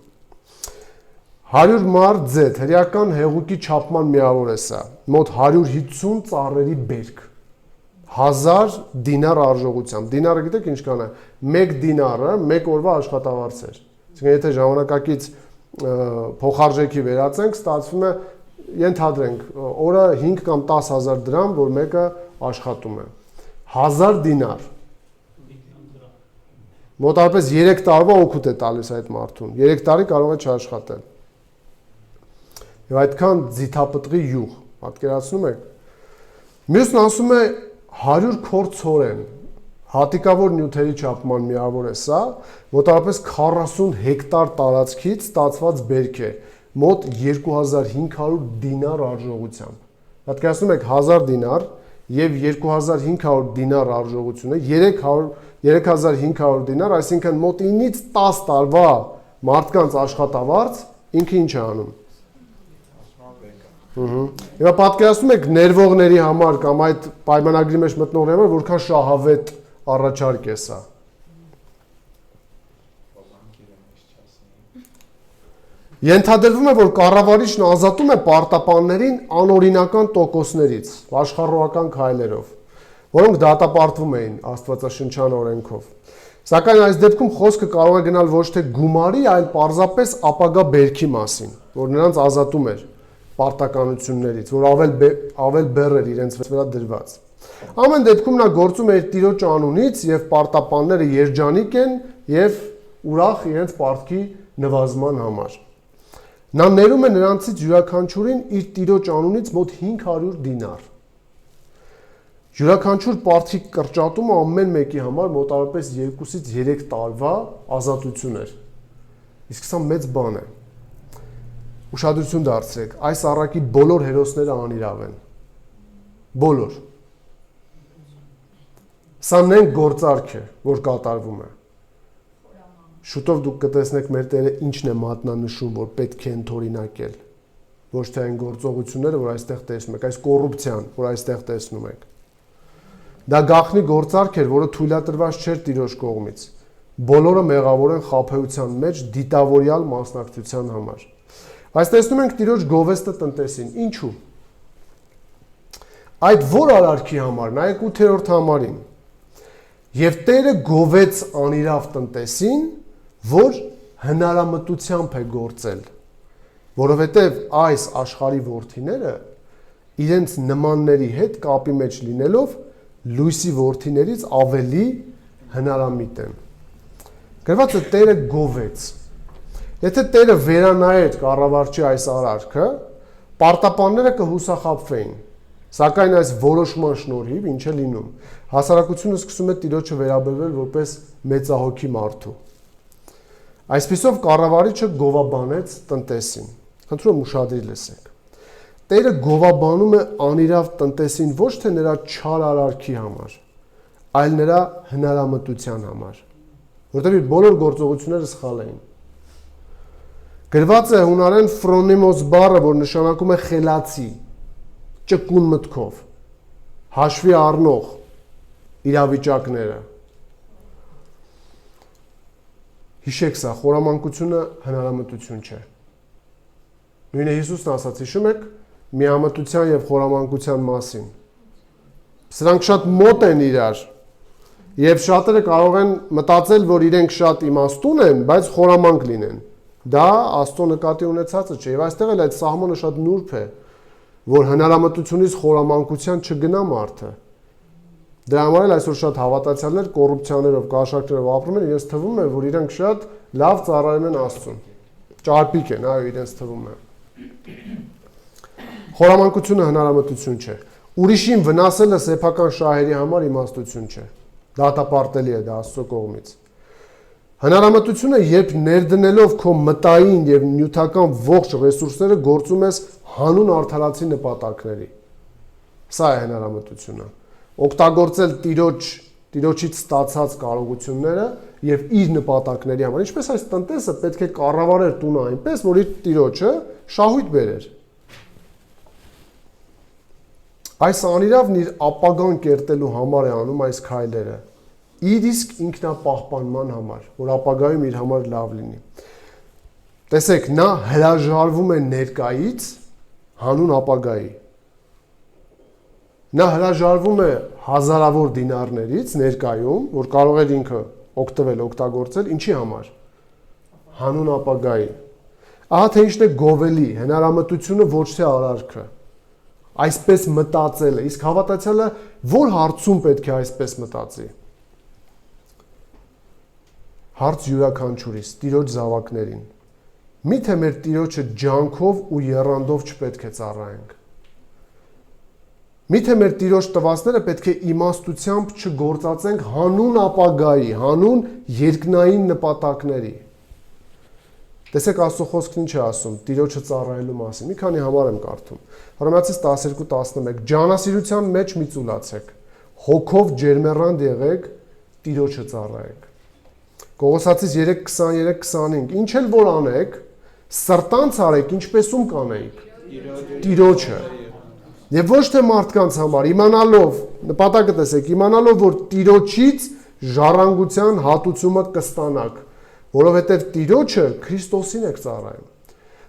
100 մարդ ձեթ, հրեական հեղուկի չափման միավոր է սա։ Մոտ 150 ծառերի բերք։ 1000 դինար արժողությամբ։ Դինարը գիտեք ինչքան է։ 1 դինարը 1 օրվա աշխատավարձ էր։ Այսինքն եթե ժամանակակից փոխարժեքի վերածենք, ստացվում է, ենթադրենք, օրը 5 կամ 10000 դրամ, որ մեկը աշխատում է։ 1000 դինար։ Մոտավորապես 3 տարվա օգուտ է տալիս այդ մարդուն։ 3 տարի կարող է չաշխատել։ Եվ այդքան ձիթապտղի յուղ, պատկերացնում եք։ Մյուսն ասում է 100 քորցորեն, հատիկավոր նյութերի չափման միավոր է սա, մոտավորապես 40 հեկտար տարածքից ստացված բերք է, մոտ 2500 դինար արժողությամբ։ Պատկերացնում եք 1000 դինար եւ 2500 դինար արժողությունը 3500 դինար, այսինքն մոտ 9-ից 10 տարվա մարդկանց աշխատավարձ ինքը ինչ է անում։ Եվ պատկերացնում եք ներվողների համար կամ այդ պայմանագրի մեջ մտնողների համար որքան շահավետ առաջարկ է սա։ Ենթադրվում է, որ կառավարիչն ազատում է պարտապաններին անօրինական տոկոսներից, աշխարհողական քայլերով, որոնք դատապարտվում էին աստվածաշնչյան օրենքով։ Սակայն այս դեպքում խոսքը կարող է գնալ ոչ թե գումարի, այլ պարզապես ապագա բերքի մասին, որ նրանց ազատում էր պարտականություններից, որ ավել բեռ էր իրենց վրա դրված։ Ամեն դեպքում նա գործում է իր տիրոջ անունից եւ պարտապանները երջանիկ են եւ ուրախ իրենց պարտքի նվազման համար։ Նա ներում է նրանցից յուրաքանչյուրին իր տիրոջ անունից մոտ 500 դինար։ Յուրաքանչյուր պարտքի կրճատումը ամեն մեկի համար մոտավորապես 2-ից 3 տարվա ազատություն էր։ Իսկ սա մեծ բան է։ Ուշադրություն դարձրեք, այս առակի բոլոր հերոսները անիրավ են։ Բոլոր։ Սա նենք գործարք է, որ կատարվում է։ Շուտով դուք կտեսնեք մեր Տերը ինչն է մատնանշում, որ պետք է ընդօրինակել։ ոչ թե այն գործողությունները, որ այստեղ տեսնում եք, այս կոռուպցիան, որ այստեղ տեսնում եք։ Դա գաղտնի գործարք էր, որը թույլատրված չէր Տիրոջ կողմից։ Բոլորը մեղավոր են խաբեության մեջ դիտավորյալ մասնակցության համար։ Բայց տեսնում ենք Տիրոջ գովեստը տնտեսին։ Ինչու՞։ Այդ որ արարքի համար, նայեք 8-րդ համարին։ Եվ Տերը գովեց անիրավ տնտեսին, որ հնարամտությամբ է գործել, որովհետև այս աշխարհի որդիները իրենց նմանների հետ կապի մեջ լինելով լույսի որդիներից ավելի հնարամիտ են։ Գրված է Տերը գովեց։ Եթե Տերը վերանայեր կառավարչի այս արարքը, պարտապանները կհուսախաբվեին, սակայն այս որոշման շնորհիվ ինչ է լինում։ Հասարակությունը սկսում է Տիրոջը վերաբերվել որպես մեծահոգի մարդու։ Այսպիսով կառավարիչը գովաբանեց տնտեսին։ Խնդրում եմ ուշադրի լսեք։ Տերը գովաբանում է անիրավ տնտեսին ոչ թե նրա չար արարքի համար, այլ նրա հնարամտության համար, որտեղ իր բոլոր գործողությունները սխալ էին։ Գրված է հունարեն ֆրոնիմոս բառը, որ նշանակում է խելացի, ճկուն մտքով, հաշվի առնող իրավիճակները։ Հիշեք սա, խորամանկությունը հնարամտություն չէ։ Նույնը Հիսուսն ասաց, հիշում եք, միամտության եւ խորամանկության մասին։ Սրանք շատ մոտ են իրար, եւ շատերը կարող են մտածել, որ իրենք շատ իմաստուն են, բայց խորամանկ լինեն։ Դա Աստծո նկատի ունեցածը չէ, եւ այստեղ էլ այդ սահմանը շատ նուրբ է, որ հնարամտությունից խորամանկության չգնա մարդը։ Դրա համար էլ այսօր շատ հավատացյալներ կոռուպցիաներով, կաշառքներով ապրում են, իրենց թվում է, որ իրենք շատ լավ ծառայում են Աստծուն։ Ճարպիկ են, այո, իրենց թվում է։ Խորամանկությունը հնարամտություն չէ։ Ուրիշին վնասելը սեփական շահերի համար իմաստություն չէ։ Դատապարտելի է դա Աստծո կողմից։ Հնարամտությունը, երբ ներդնելով քո մտային եւ նյութական ողջ ռեսուրսները գործում ես հանուն արդարացի նպատակների։ Սա է հնարամտությունը։ Օգտագործել Տիրոջից ստացած կարողությունները եւ իր նպատակների համար։ Ինչպես այս տնտեսը պետք է կառավարեր տունը այնպես, որ իր Տիրոջը շահույթ բերեր։ Այս անիրավն իր ապագան կերտելու համար է անում այս քայլերը։ Իր իսկ ինքնապահպանման համար, որ ապագայում իր համար լավ լինի։ Տեսեք, նա հրաժարվում է ներկայից հանուն ապագայի։ Նա հրաժարվում է հազարավոր դինարներից ներկայում, որ կարող էր ինքը օգտագործել, ինչի համար։ Հանուն ապագայի։ Ահա թե ինչն է գովելի, հնարամտությունը ոչ թե արարքը։ Այսպես մտածելը, իսկ հավատացյալը որ հարցում պետք է այսպես մտածի։ Հարց յուրաքանչյուրիս, Տիրոջ զավակներին։ Միթե մեր Տիրոջը ջանքով ու եռանդով չպետք է ծառայենք։ Միթե մեր Տիրոջ տվածները պետք է իմաստությամբ չգործածենք հանուն ապագայի, հանուն երկնային նպատակների։ Տեսեք Աստծո խոսքն ինչ է ասում Տիրոջը ծառայելու մասին։ Մի քանի համար եմ կարդում։ Հռոմեացիս 12:11 Ջանասիրության մեջ մի ծուլացեք, հոգով ջերմեռանդ եղեք, Տիրոջը ծառայեք։ Կողոսացիս 3:23-25 Ինչ էլ որ անեք, սրտանց արեք, ինչպես ում կանեիք։ Տիրոջը։ Եվ ոչ թե մարդկանց համար, իմանալով, նպատակը տեսեք, իմանալով, որ Տիրոջից ժառանգության հատուցումը կստանաք, որովհետև Տիրոջը Քրիստոսին եք ծառայում։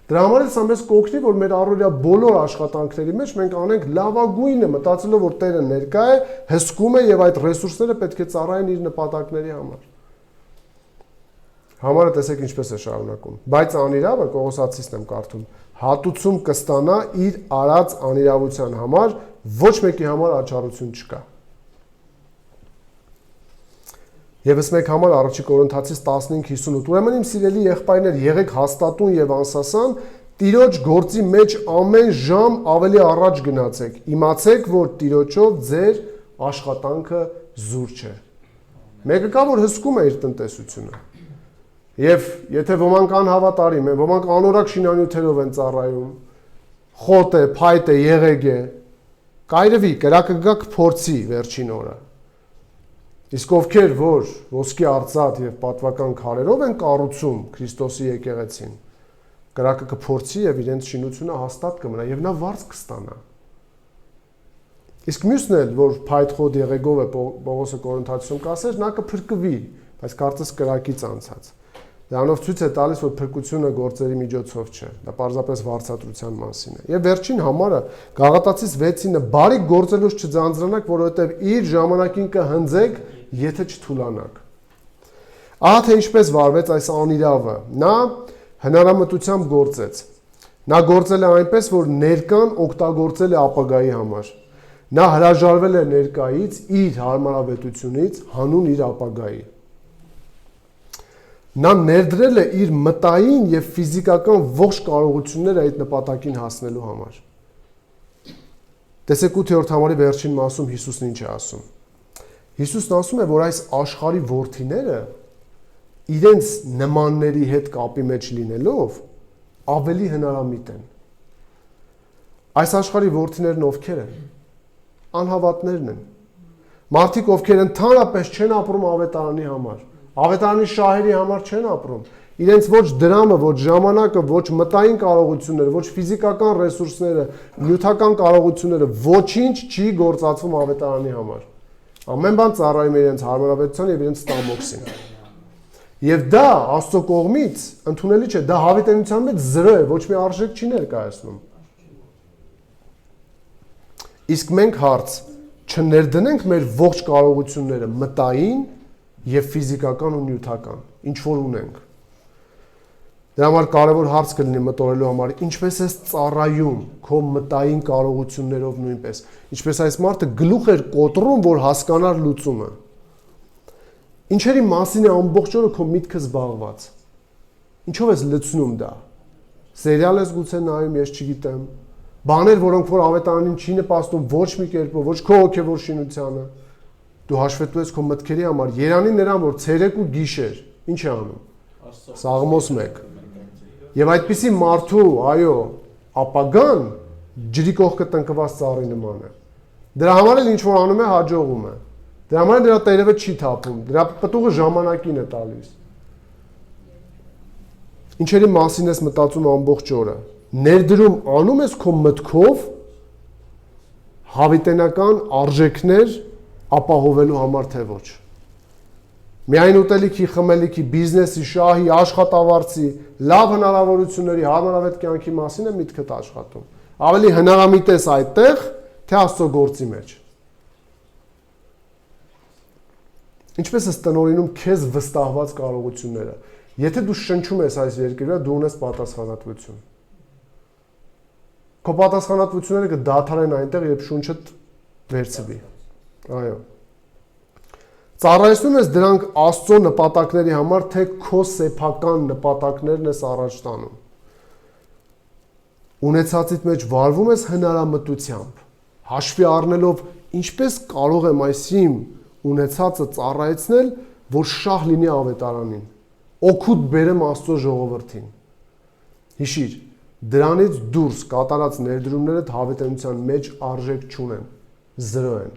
Դրա համար էլ սա մեզ կօգնի, որ մեր առօրյա բոլոր աշխատանքների մեջ մենք անենք լավագույնը, մտածելով, որ Տերը ներկա է, հսկում է եւ այդ ռեսուրսները պետք է ծառայեն իր նպատակների համար։ Համարը տեսեք ինչպես է շարունակում։ Բայց անիրավը Կողոսացիսն եմ կարդում, հատուցում կստանա իր արած անիրավության համար, ոչ մեկի համար աչառություն չկա։ Եվս մեկ համար առաջի Կորինթացիս 15:58 Ուրեմն իմ սիրելի եղբայրներ, եղեք հաստատուն եւ անսասան, Տիրոջ գործի մեջ ամեն ժամ ավելի առաջ գնացեք։ Իմացեք, որ Տիրոջով ձեր աշխատանքը զուր չէ։ Մեկը կա, որ հսկում է իր տնտեսությունը։ Եվ եթե ոմանք անհավատարիմ են, ոմանք անորակ շինանյութերով են ծառայում, խոտ է, փայտ է, եղեգ է, կայրվի, կրակը գա կփորձի վերջին օրը։ Իսկ ովքեր, որ ոսկի արծաթ եւ պատվական քարերով են կառուցում Քրիստոսի եկեղեցին, կրակը կփորձի եւ իրենց շինությունը հաստատ կմնա եւ նա վարձ կստանա։ Իսկ մյուսն էլ, որ փայտխոտ եղեգով է Պողոսը Կորինթացիում կասեր, նա կփրկվի, բայց կարծես կրակից անցած։ Դրանով ցույց է տալիս, որ փրկությունը գործերի միջոցով չէ, դա պարզապես վարձատրության մասին է։ Եվ վերջին համարը Գաղատացիս 6-ը բարիք գործելուց չձանձրանաք, որովհետև իր ժամանակին կհնձեք, եթե չթուլանաք։ Ահա թե ինչպես վարվեց այս անիրավը, նա հնարամտությամբ գործեց։ Նա գործել է այնպես, որ ներկան օգտագործել է ապագայի համար։ Նա հրաժարվել է ներկայից իր հարմարավետությունից հանուն իր ապագայի։ Նա ներդրել է իր մտային եւ ֆիզիկական ողջ կարողությունները այդ նպատակին հասնելու համար։ Տեսեք 8-րդ համարի վերջին մասում Հիսուսն ինչ է ասում։ Հիսուսն ասում է, որ այս աշխարհի որդիները իրենց նմանների հետ կապի մեջ լինելով ավելի հնարամիտ են։ Այս աշխարհի որդիներն ովքեր են։ Անհավատներն են։ Մարդիկ, ովքեր ընդհանրապես չեն ապրում ավետարանի համար, ավետարանի շահերի համար չեն ապրում, իրենց ոչ դրամը, ոչ ժամանակը, ոչ մտային կարողությունները, ոչ ֆիզիկական ռեսուրսները, նյութական կարողությունները, ոչինչ չի գործածվում ավետարանի համար։ Ամեն բան ծառայում է իրենց հարմարավետության եւ իրենց ստամոքսին։ Եվ դա Աստծո կողմից ընդունելի չէ, դա հավիտենության մեջ 0 է, ոչ մի արժեք չի ներկայացնում։ Իսկ մենք հարց չներդնենք մեր ողջ կարողությունները մտային եւ ֆիզիկական ու նյութական, ինչ որ ունենք։ Դրա համար կարևոր հարց կլինի մտորելու համար, ինչպես է ծառայում քո մտային կարողություններով նույնպես։ Ինչպես այս մարդը գլուխ էր կոտրում, որ հասկանար լուծումը։ Ինչերի մասին է ամբողջ օրը քո միտքը զբաղված։ Ինչով ես լցնում դա։ Սերիալ ես գուցե նայում, ես չգիտեմ։ Բաներ, որոնք որ ավետարանին չի նպաստում ոչ մի կերպով, ոչ քո հոգևոր շինությանը։ Դու հաշվետու ես քո մտքերի համար, երանի նրան, որ ցերեկ ու գիշեր, ինչ է անում։ Սաղմոս 1։ Եվ այդպիսի մարդու, այո, ապագան ջրի կողքը տնկված ծառի նման է։ Դրա համար էլ ինչ որ անում է, հաջողում է։ Դրա համար դրա տերևը չի թափում, դրա պտուղը ժամանակին է տալիս։ Ինչերի մասին ես մտածում ամբողջ օրը։ Ներդրում անում ես քո մտքով հավիտենական արժեքներ ապահովելու համար թե ոչ։ Միայն ուտելիքի, խմելիքի, բիզնեսի, շահի, աշխատավարձի, լավ հնարավորությունների, հարմարավետ կյանքի մասին է միտքդ աշխատում։ Ավելի հնարամիտ ես այդտեղ, թե Աստծո գործի մեջ։ Ինչպես ես տնօրինում քեզ վստահված կարողությունները։ Եթե դու շնչում ես այս երկրի վրա, դու ունես պատասխանատվություն։ Քո պատասխանատվությունները կդադարեն այնտեղ, երբ շունչդ վերցվի։ Այո։ Ծառայեցնում ես դրանք Աստծո նպատակների համար, թե քո սեփական նպատակներն ես առաջ տանում։ Ունեցածիդ մեջ վարվում ես հնարամտությամբ, հաշվի առնելով ինչպես կարող եմ այս իմ ունեցածը ծառայեցնել, որ շահ լինի ավետարանին, օգուտ բերեմ Աստծո ժողովրդին։ Հիշիր, դրանից դուրս կատարած ներդրումները հավիտենության մեջ արժեք չունեն, 0 են։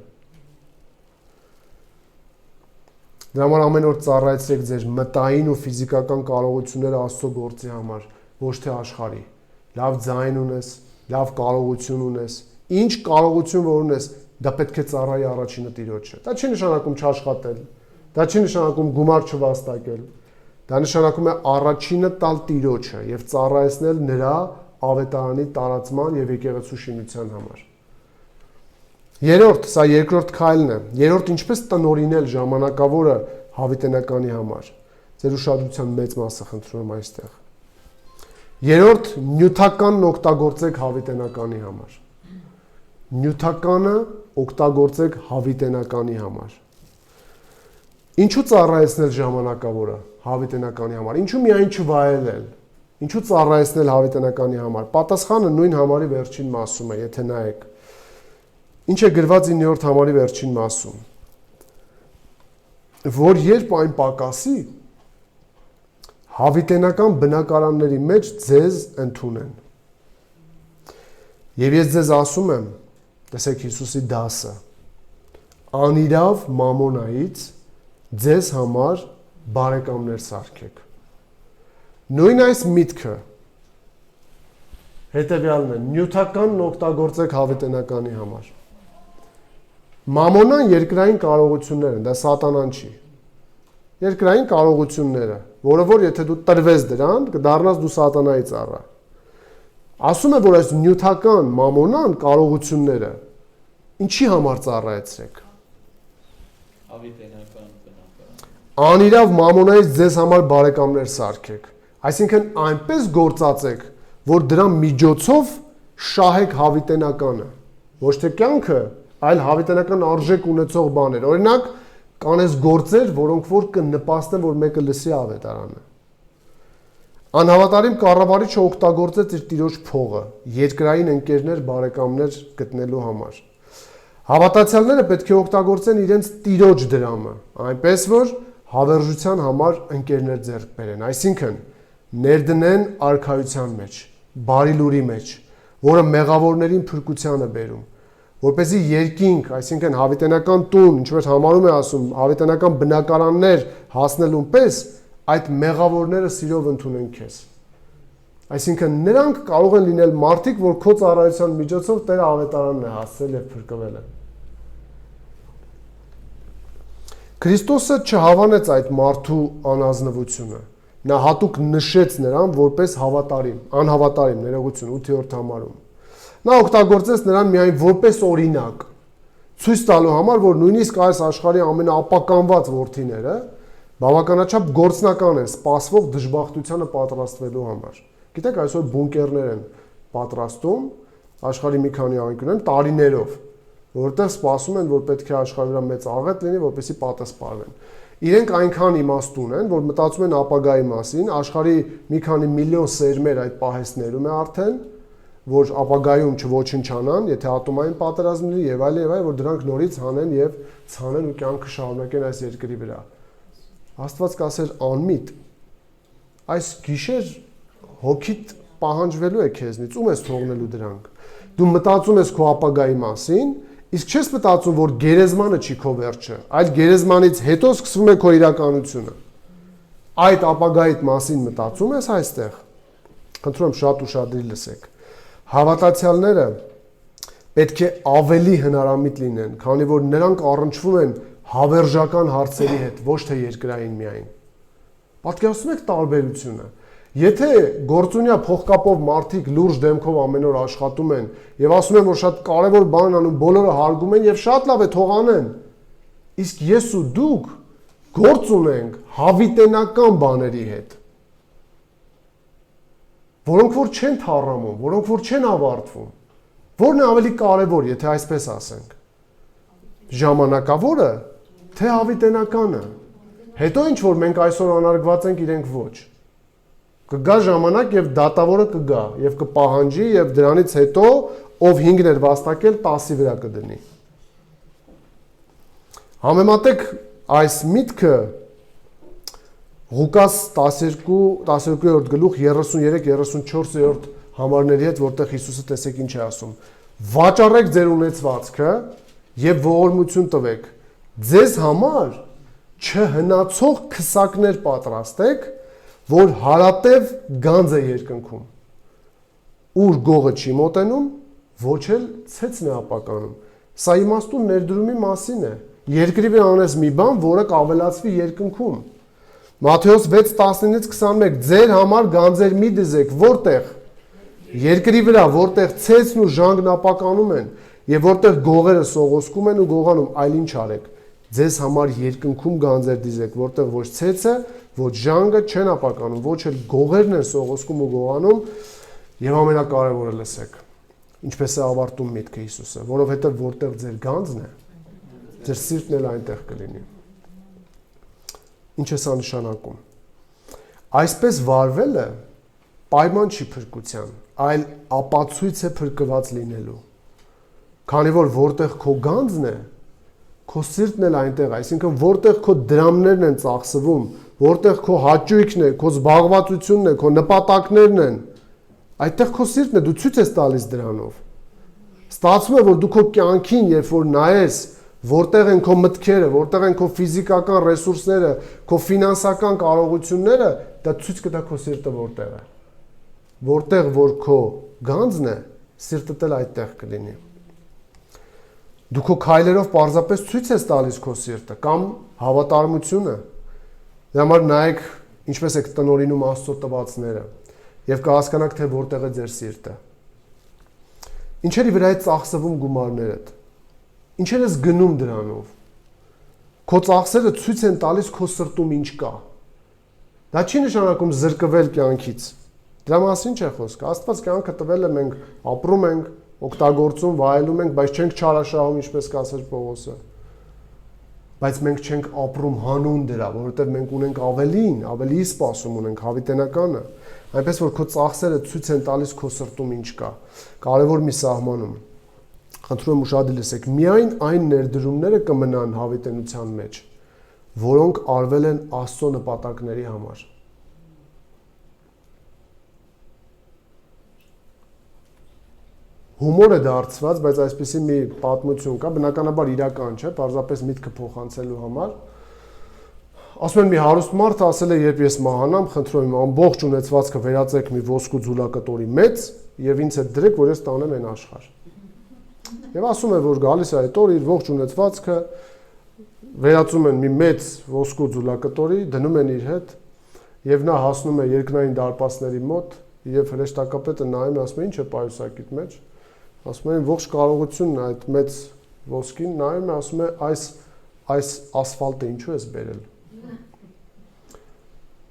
Դրա համար ամեն օր ծառայեցրեք ձեր մտային ու ֆիզիկական կարողությունները Աստծո գործի համար, ոչ թե աշխարհի։ Լավ ձայն ունես, լավ կարողություն ունես, ինչ կարողություն որ ունես, դա պետք է ծառայի առաջինը Տիրոջը։ Դա չի նշանակում չաշխատել, դա չի նշանակում գումար չվաստակել, դա նշանակում է առաջինը տալ Տիրոջը եւ ծառայեցնել նրա ավետարանի տարածման եւ եկեղեցու շինության համար։ Երրորդ, սա երկրորդ քայլն է։ Երրորդ, ինչպես տնօրինել ժամանակավորը հավիտենականի համար։ Ձեր ուշադրության մեծ մասը խնդրում եմ այստեղ։ Երրորդ, նյութականն օգտագործեք հավիտենականի համար։ Նյութականը օգտագործեք հավիտենականի համար։ Ինչու ծառայեցնել ժամանակավորը հավիտենականի համար։ Ինչու միայն չվայելել։ Ինչու ծառայեցնել հավիտենականի համար։ Պատասխանը նույն համարի վերջին մասում է, եթե նայեք։ Ինչ է գրված 9-րդ համարի վերջին մասում։ Որ երբ այն պակասի, հավիտենական բնակարանների մեջ ձեզ ընդունեն։ Եվ ես ձեզ ասում եմ, տեսեք Հիսուսի դասը, անիրավ մամոնայից ձեզ համար բարեկամներ սարքեք։ Նույն այս միտքը հետևյալն է. նյութականն օգտագործեք հավիտենականի համար։ Մամոնան երկրային կարողություններ են, դա սատանան չի։ Երկրային կարողությունները, որը որ եթե դու տրվես դրան, կդառնաս դու սատանայի ծառա։ Ասում է, որ այս նյութական մամոնան կարողությունները ինչի համար ծառայեցրեք։ Հավիտենական բնական։ Անիրավ մամոնայից ձեզ համար բարեկամներ սարքեք։ Այսինքն այնպես գործածեք, որ դրա միջոցով շահեք հավիտենականը, ոչ թե կյանքը, այլ հավիտենական արժեք ունեցող բաներ։ Օրինակ, կան այս գործեր, որոնք որ կնպաստեն, որ մեկը լսի ավետարանը։ Անհավատարիմ կառավարիչը օգտագործեց իր տիրոջ փողը երկրային ընկերներ, բարեկամներ գտնելու համար։ Հավատացյալները պետք է օգտագործեն իրենց տիրոջ դրամը, այնպես որ հավերժության համար ընկերներ ձեռք բերեն, այսինքն ներդնեն արքայության մեջ, բարի լուրի մեջ, որը մեղավորներին փրկության է բերում, որպեսզի երկինք, այսինքն հավիտենական տուն, ինչպես համարում է ասում, հավիտենական բնակարաններ հասնելուն պես այդ մեղավորները սիրով ընդունեն քեզ։ Այսինքն նրանք կարող են լինել մարդիկ, որ քո ծառայության միջոցով Տերը ավետարանն է հասցրել եւ փրկվել են։ Քրիստոսը չհավանեց այդ մարդու անազնվությունը։ Նա հատուկ նշեց նրան որպես հավատարիմ, անհավատարիմ, ներողություն 8-րդ համարում։ Նա օգտագործեց նրան միայն որպես օրինակ, ցույց տալու համար, որ նույնիսկ այս աշխարհի ամենաապականված որդիները բավականաչափ գործնական են սպասվող դժբախտությանը պատրաստվելու համար։ Գիտեք, այսօր բունկերներ են պատրաստում, աշխարհի մի քանի անկյուն տարիներով, որտեղ սպասում են, որ պետք է աշխարհի վրա մեծ աղետ լինի, որպեսզի պատասխանեն։ Իրենք այնքան իմաստուն են, որ մտածում են ապագայի մասին, աշխարհի մի քանի միլիոն սերմեր այդ պահեստներում է արդեն, որ ապագայում չոչնչանան, եթե ատոմային պատերազմ լինի եւ այլ, որ դրանք նորից հանեն եւ ցանեն ու կյանքը շարունակեն այս երկրի վրա։ Աստված կասեր անմիտ, այս գիշեր հոգիդ պահանջվելու է քեզնից, ում ես թողնելու դրանք։ Դու մտածում ես քո ապագայի մասին, իսկ չես մտածում, որ գերեզմանը չի քո վերջը, այլ գերեզմանից հետո սկսվում է քո իրականությունը։ Այդ ապագայիդ մասին մտածում ես այստեղ։ Խնդրում եմ շատ ուշադրի լսեք։ Հավատացյալները պետք է ավելի հնարամիտ լինեն, քանի որ նրանք առնչվում են հավերժական հարցերի հետ, ոչ թե երկրային միայն։ Պատկերացնում եք տարբերությունը։ Եթե գործունյա փողկապով մարդիկ լուրջ դեմքով ամեն օր աշխատում են եւ ասում են, որ շատ կարեւոր բան են անում, բոլորը հարգում են եւ շատ լավ է թող անեն, իսկ ես ու դուք գործ ունենք հավիտենական բաների հետ, որոնք որ չեն թառամում, որոնք որ չեն ավարտվում, որն է ավելի կարեւոր, եթե այսպես ասենք, ժամանակավորը, թե հավիտենականը, հետո ինչ որ մենք այսօր անարգված ենք, իրենք ոչ, կգա ժամանակ եւ դատավորը կգա եւ կպահանջի եւ դրանից հետո ով 5-ն էր վաստակել 10-ի վրա կդնի։ Համեմատեք այս միտքը Ղուկաս 12-րդ գլուխ 33-34-րդ համարների հետ, որտեղ Հիսուսը տեսեք ինչ է ասում. վաճառեք ձեր ունեցվածքը եւ ողորմություն տվեք, ձեզ համար չհնացող քսակներ պատրաստեք, որ հարատև գանձ է երկնքում, ուր գողը չի մոտենում, ոչ էլ ցեցն է ապականում։ Սա իմաստուն ներդրումի մասին է։ Երկրի վրա անես մի բան, որը կավելացվի երկնքում։ Մատթեոս 6:19-21 ձեր համար գանձեր մի դզեք, որտեղ երկրի վրա, որտեղ ցեցն ու ժանգն ապականում են, եւ որտեղ գողերը սողոսկում են ու գողանում, այլ ինչ արեք։ Ձեզ համար երկնքում գանձեր դիզեք, որտեղ ոչ ցեցը, ոչ ժանգը չեն ապականում, ոչ էլ գողերն են սողոսկում ու գողանում, եւ ամենակարևորը լսեք։ Ինչպես է ավարտում միտքը Հիսուսը, որովհետեւ որտեղ ձեր գանձն է, ձեր սիրտն էլ այնտեղ կլինի։ Ինչ է սա նշանակում։ Այսպես վարվելը պայման չի փրկության, այլ ապացույց է փրկված լինելու։ Քանի որ որտեղ քո գանձն է, քո սիրտն էլ այնտեղ, այսինքն որտեղ քո դրամներն են ծախսվում, որտեղ քո հաճույքն է, քո զբաղվածությունն է, քո նպատակներն են, այդտեղ քո սիրտն է, դու ցույց ես տալիս դրանով։ Ստացվում է, որ դու քո կյանքին, երբ որ նայես, որտեղ են քո մտքերը, որտեղ են քո ֆիզիկական ռեսուրսները, քո ֆինանսական կարողությունները, դա ցույց կտա քո սիրտը որտեղ է։ որտեղ որ քո գանձն է, սիրտդ էլ այդտեղ կլինի։ Դու քո քայլերով պարզապես ցույց ես տալիս քո սիրտը կամ հավատարմությունը։ Դրա համար նայեք ինչպես եք տնօրինում Աստծո տվածները եւ կհասկանաք թե որտեղ է ձեր սիրտը։ Ինչերի վրա է ծախսվում գումարներդ։ Ինչեր ես գնում դրանով։ Քո ծախսերը ցույց են տալիս քո սրտում ինչ կա։ Դա չի նշանակում զրկվել կյանքից։ Դրա մասին չէ խոսքը։ Աստված կյանքը տվել է, մենք ապրում ենք, օգտագործում, վայելում ենք, բայց չենք չարաշահում, ինչպես կասեր Պողոսը։ Բայց մենք չենք ապրում հանուն դրա, որովհետև մենք ունենք ավելին, ավելի սպասում ունենք հավիտենականը։ Այնպես որ քո ծախսերը ցույց են տալիս քո սրտում ինչ կա։ Կարևոր մի սահմանում։ Խնդրում եմ ուշադիր լսեք, միայն այն ներդրումները կմնան հավիտենության մեջ, որոնք արվել են Աստծո նպատակների համար։ Հումոր է դարձված, բայց այսպեսի մի պատմություն կա, բնականաբար իրական չէ, պարզապես միտքը փոխանցելու համար։ Ասում են մի հարուստ մարդ ասել է, երբ ես մահանամ, խնդրում եմ ամբողջ ունեցվածքը վերածեք մի ոսկու ձուլակտորի մեծ եւ ինձ հետ դրեք, որ ես տանեմ այն աշխարհ։ Եվ ասում է, որ գալիս է այդ օրը իր ողջ ունեցվածքը վերածում են մի մեծ ոսկու ձուլակտորի, դնում են իր հետ եւ նա հասնում է երկնային դարպասների մոտ եւ հրեշտակապետը նայում է, ասում է, ինչ է պայուսակիդ մեջ։ Ասում են ողջ կարողությունն այդ մեծ ոսկին նայում է, ասում է այս ասֆալտը ինչու ես բերել։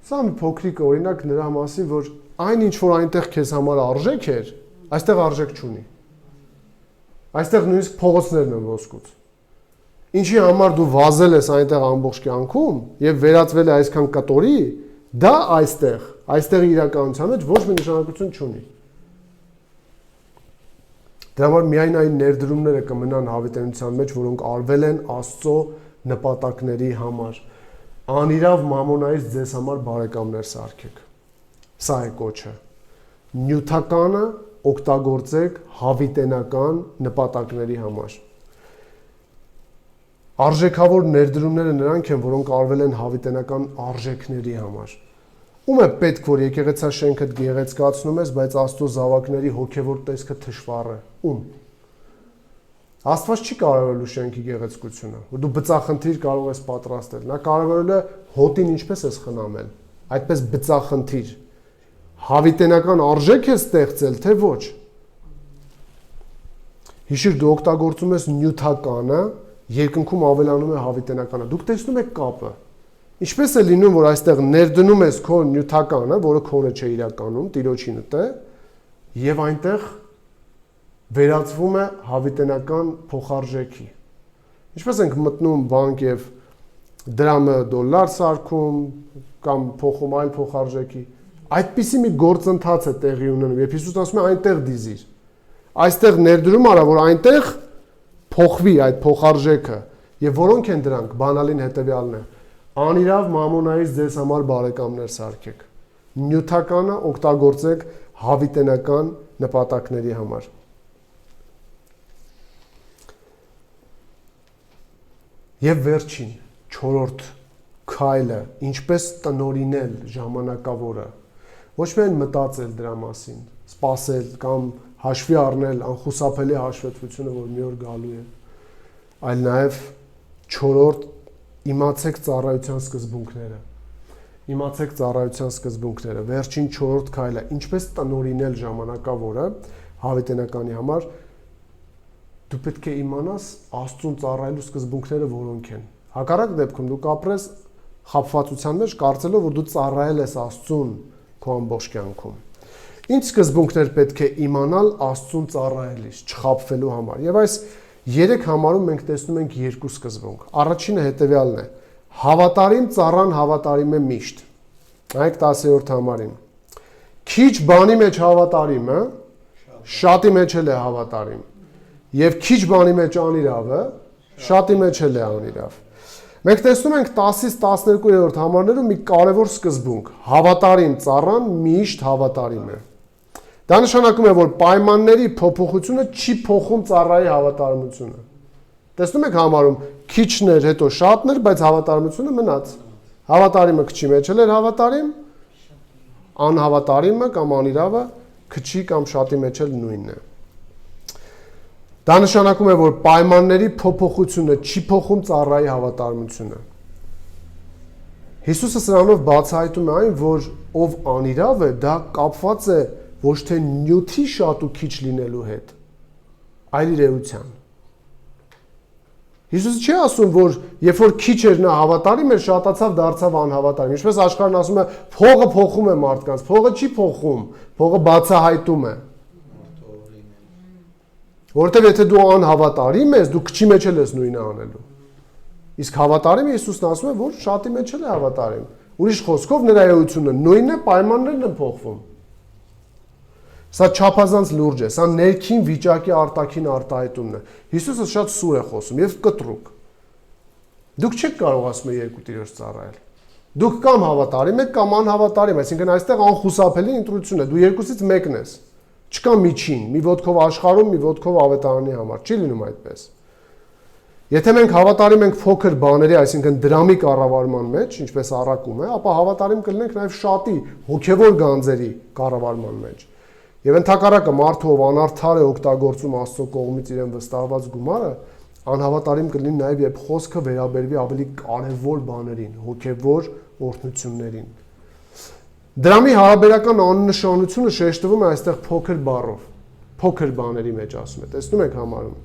Սա մի փոքրիկ օրինակ նրա մասին, որ այն ինչ որ այնտեղ քեզ համար արժեք էր, այստեղ արժեք չունի։ Այստեղ նույնիսկ փողոցներն են ոսկուց։ Ինչի համար դու վազել ես այնտեղ ամբողջ կյանքում եւ վերածվել է այսքան կտորի, դա այստեղ իրականության մեջ ոչ մի նշանակություն չունի։ Դրա համար միայն այն ներդրումները կմնան հավիտենության մեջ, որոնք արվել են Աստծո նպատակների համար։ Անիրավ մամոնայից ձեզ համար բարեկամներ սարքեք։ Սա է կոչը։ Նյութականը օգտագործեք հավիտենական նպատակների համար։ Արժեքավոր ներդրումները նրանք են, որոնք արվել են հավիտենական արժեքների համար։ Ում է պետք, որ եկեղեցա շենքդ գեղեցկացնում ես, բայց Աստծո զավակների հոգևոր տեսքը թշվառ է։ Ում։ Աստված չի կարևորելու շենքի գեղեցկությունը, որ դու բծախնդիր կարող ես պատրաստել։ Նա կարևորել է հոտին ինչպես ես խնամել։ Այդպես բծախնդիր։ Հավիտենական արժեք ես ստեղծել, թե ոչ։ Հիշիր, դու օգտագործում ես նյութականը, երկնքում ավելանում է հավիտենականը։ Դուք տեսնում եք կապը։ Ինչպես է լինում, որ այստեղ ներդնում ես քո նյութականը, որը քոնը չէ իրականում, Տիրոջինը է, եւ այնտեղ վերածվում է հավիտենական փոխարժեքի։ Ինչպես ենք մտնում բանկ եւ դրամը դոլար սարքում կամ փոխում այլ փոխարժեքի, այդպիսի մի գործընթաց է տեղի ունենում, երբ Հիսուսն ասում է այնտեղ դիզիր։ Այստեղ ներդրում արա, որ այնտեղ փոխվի այդ փոխարժեքը, եւ որոնք են դրանք, բանալին հետեւյալն է։ Անիրավ մամոնայից ձեզ համար բարեկամներ սարքեք։ Նյութականը օգտագործեք հավիտենական նպատակների համար։ Եվ վերջին, 4-րդ քայլը, ինչպես տնօրինել ժամանակավորը։ Ոչ միայն մտածել դրա մասին, սպասել կամ հաշվի առնել անխուսափելի հաշվետվությունը, որ մի օր գալու է, այլ նաև 4-րդ իմացեք ծառայության սկզբունքները։ Իմացեք ծառայության սկզբունքները։ Վերջին 4-րդ քայլը, ինչպես տնօրինել ժամանակավորը հավիտենականի համար, դու պետք է իմանաս Աստծուն ծառայելու սկզբունքները որոնք են։ Հակառակ դեպքում դու կապրես խաբվածության մեջ, կարծելով, որ դու ծառայել ես Աստծուն քո ամբողջ կյանքում։ Ինչ սկզբունքներ պետք է իմանալ Աստծուն ծառայելիս, չխաբվելու համար։ Եվ այս 3 համարում մենք տեսնում ենք 2 սկզբունք։ Առաջինը հետևյալն է. հավատարիմ ծառան հավատարիմ է միշտ։ Նայեք 10-րդ համարին։ Քիչ բանի մեջ հավատարիմը շատի մեջ էլ է հավատարիմ։ Եվ քիչ բանի մեջ անիրավը շատի մեջ էլ է անիրավ։ Մենք տեսնում ենք 10-ից 12-րդ համարներում մի կարևոր սկզբունք։ Հավատարիմ ծառան միշտ հավատարիմ է։ Դա նշանակում է, որ պայմանների փոփոխությունը չի փոխում ծառայի հավատարմությունը։ Տեսնում եք համարում քիչներ, հետո շատներ, բայց հավատարմությունը մնաց։ Հավատարիմը քչի մեջ էլ էր հավատարիմ, Անհավատարիմը կամ անիրավը քչի կամ շատի մեջ էլ նույնն է։ Դա նշանակում է, որ պայմանների փոփոխությունը չի փոխում ծառայի հավատարմությունը։ Հիսուսը սրանով բացահայտում է այն, որ ով անիրավ է, դա կապված է ոչ թե նյութի շատ ու քիչ լինելու հետ, այլ իր էության։ Հիսուսը չի ասում, որ երբ որ քիչ էր նա հավատարիմ էր, շատացավ դարձավ անհավատարիմ։ Ինչպես աշխարհն ասում է, փողը փոխում է մարդկանց, փողը չի փոխում, փողը բացահայտում է։ Որովհետև եթե դու անհավատարիմ ես, դու քչի մեջ էլ ես նույնը անելու։ Իսկ հավատարիմ Հիսուսն ասում է, որ շատի մեջ էլ է հավատարիմ։ Ուրիշ խոսքով նրա էությունը նույնն է, պայմաններն են փոխվում։ Սա չափազանց լուրջ է, սա ներքին վիճակի արտաքին արտահայտումն է։ Հիսուսը շատ սուր է խոսում եւ կտրուկ։ Դուք չեք կարող ասում եք երկու տիրոջ ծառայել։ Դուք կամ հավատարիմ եք, կամ անհավատարիմ, այսինքն այստեղ անխուսափելի ընտրություն է, դու երկուսից մեկն ես։ Չկա միջին, մի ոտքով աշխարհում, մի ոտքով ավետարանի համար, չի լինում այդպես։ Եթե մենք հավատարիմ ենք փոքր բաների, այսինքն դրամի կառավարման մեջ, ինչպես առակում է, ապա հավատարիմ կլինենք նաև շատի, հոգևոր գանձերի կառավարման մեջ։ Եվ ընդհակառակը մարդը, ով անարդար է օգտագործում Աստծո կողմից իրեն վստահված գումարը, անհավատարիմ կլինի նաև երբ խոսքը վերաբերվի ավելի կարևոր բաներին, հոգևոր օրհնություններին։ Դրամի հարաբերական աննշանությունը շեշտվում է այստեղ փոքր բառով, փոքր բաների մեջ ասում է, տեսնում եք համարում։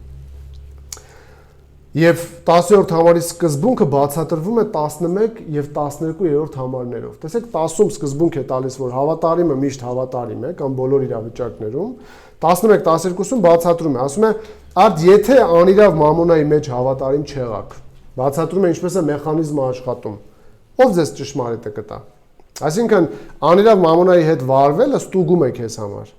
Եվ 10-րդ համարի սկզբունքը բացատրվում է 11 եւ 12-րդ համարներով։ Տեսեք, 10-ում սկզբունք է տալիս, որ հավատարիմը միշտ հավատարիմ է կամ բոլոր իրավիճակներում, 11-12-ում բացատրում է, ասում է, արդ եթե անիրավ մամոնայի մեջ հավատարիմ չեղաք, բացատրում է ինչպես է մեխանիզմը աշխատում, ով ձեզ ճշմարիտը կտա։ Այսինքն, անիրավ մամոնայի հետ վարվելը ստուգում է քեզ համար։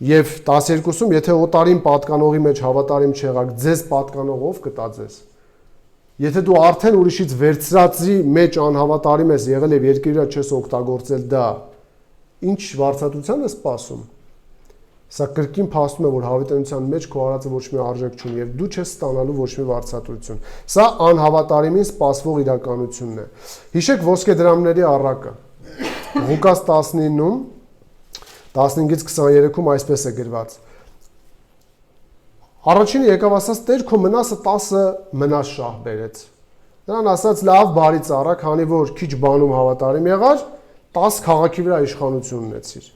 Եվ 12-ում, եթե օտարին պատկանողի մեջ հավատարիմ չեղաք, ձեզ պատկանող ով կտա ձեզ։ Եթե դու արդեն ուրիշից վերցրածի մեջ անհավատարիմ ես եղել եւ երկրի չես օգտագործել դա, ինչ վարձատրության է սպասում։ Սա կրկին փաստում է, որ հավիտենության մեջ քո արածը ոչ մի արժեք չունի եւ դու չես ստանալու ոչ մի վարձատրություն։ Սա անհավատարիմին սպասվող իրականությունն է։ Հիշեք ոսկե դրամների առակը։ Ղուկաս 19-ում 15-ից 23-ում այսպես է գրված. Առաջինը եկավ ասաց Տեր քո մնասը 10 մնաս շահ բերեց։ Նրան ասաց լավ բարի ծառա, քանի որ քիչ բանում հավատարիմ եղար, 10 քաղաքի վրա իշխանություն ունեցիր։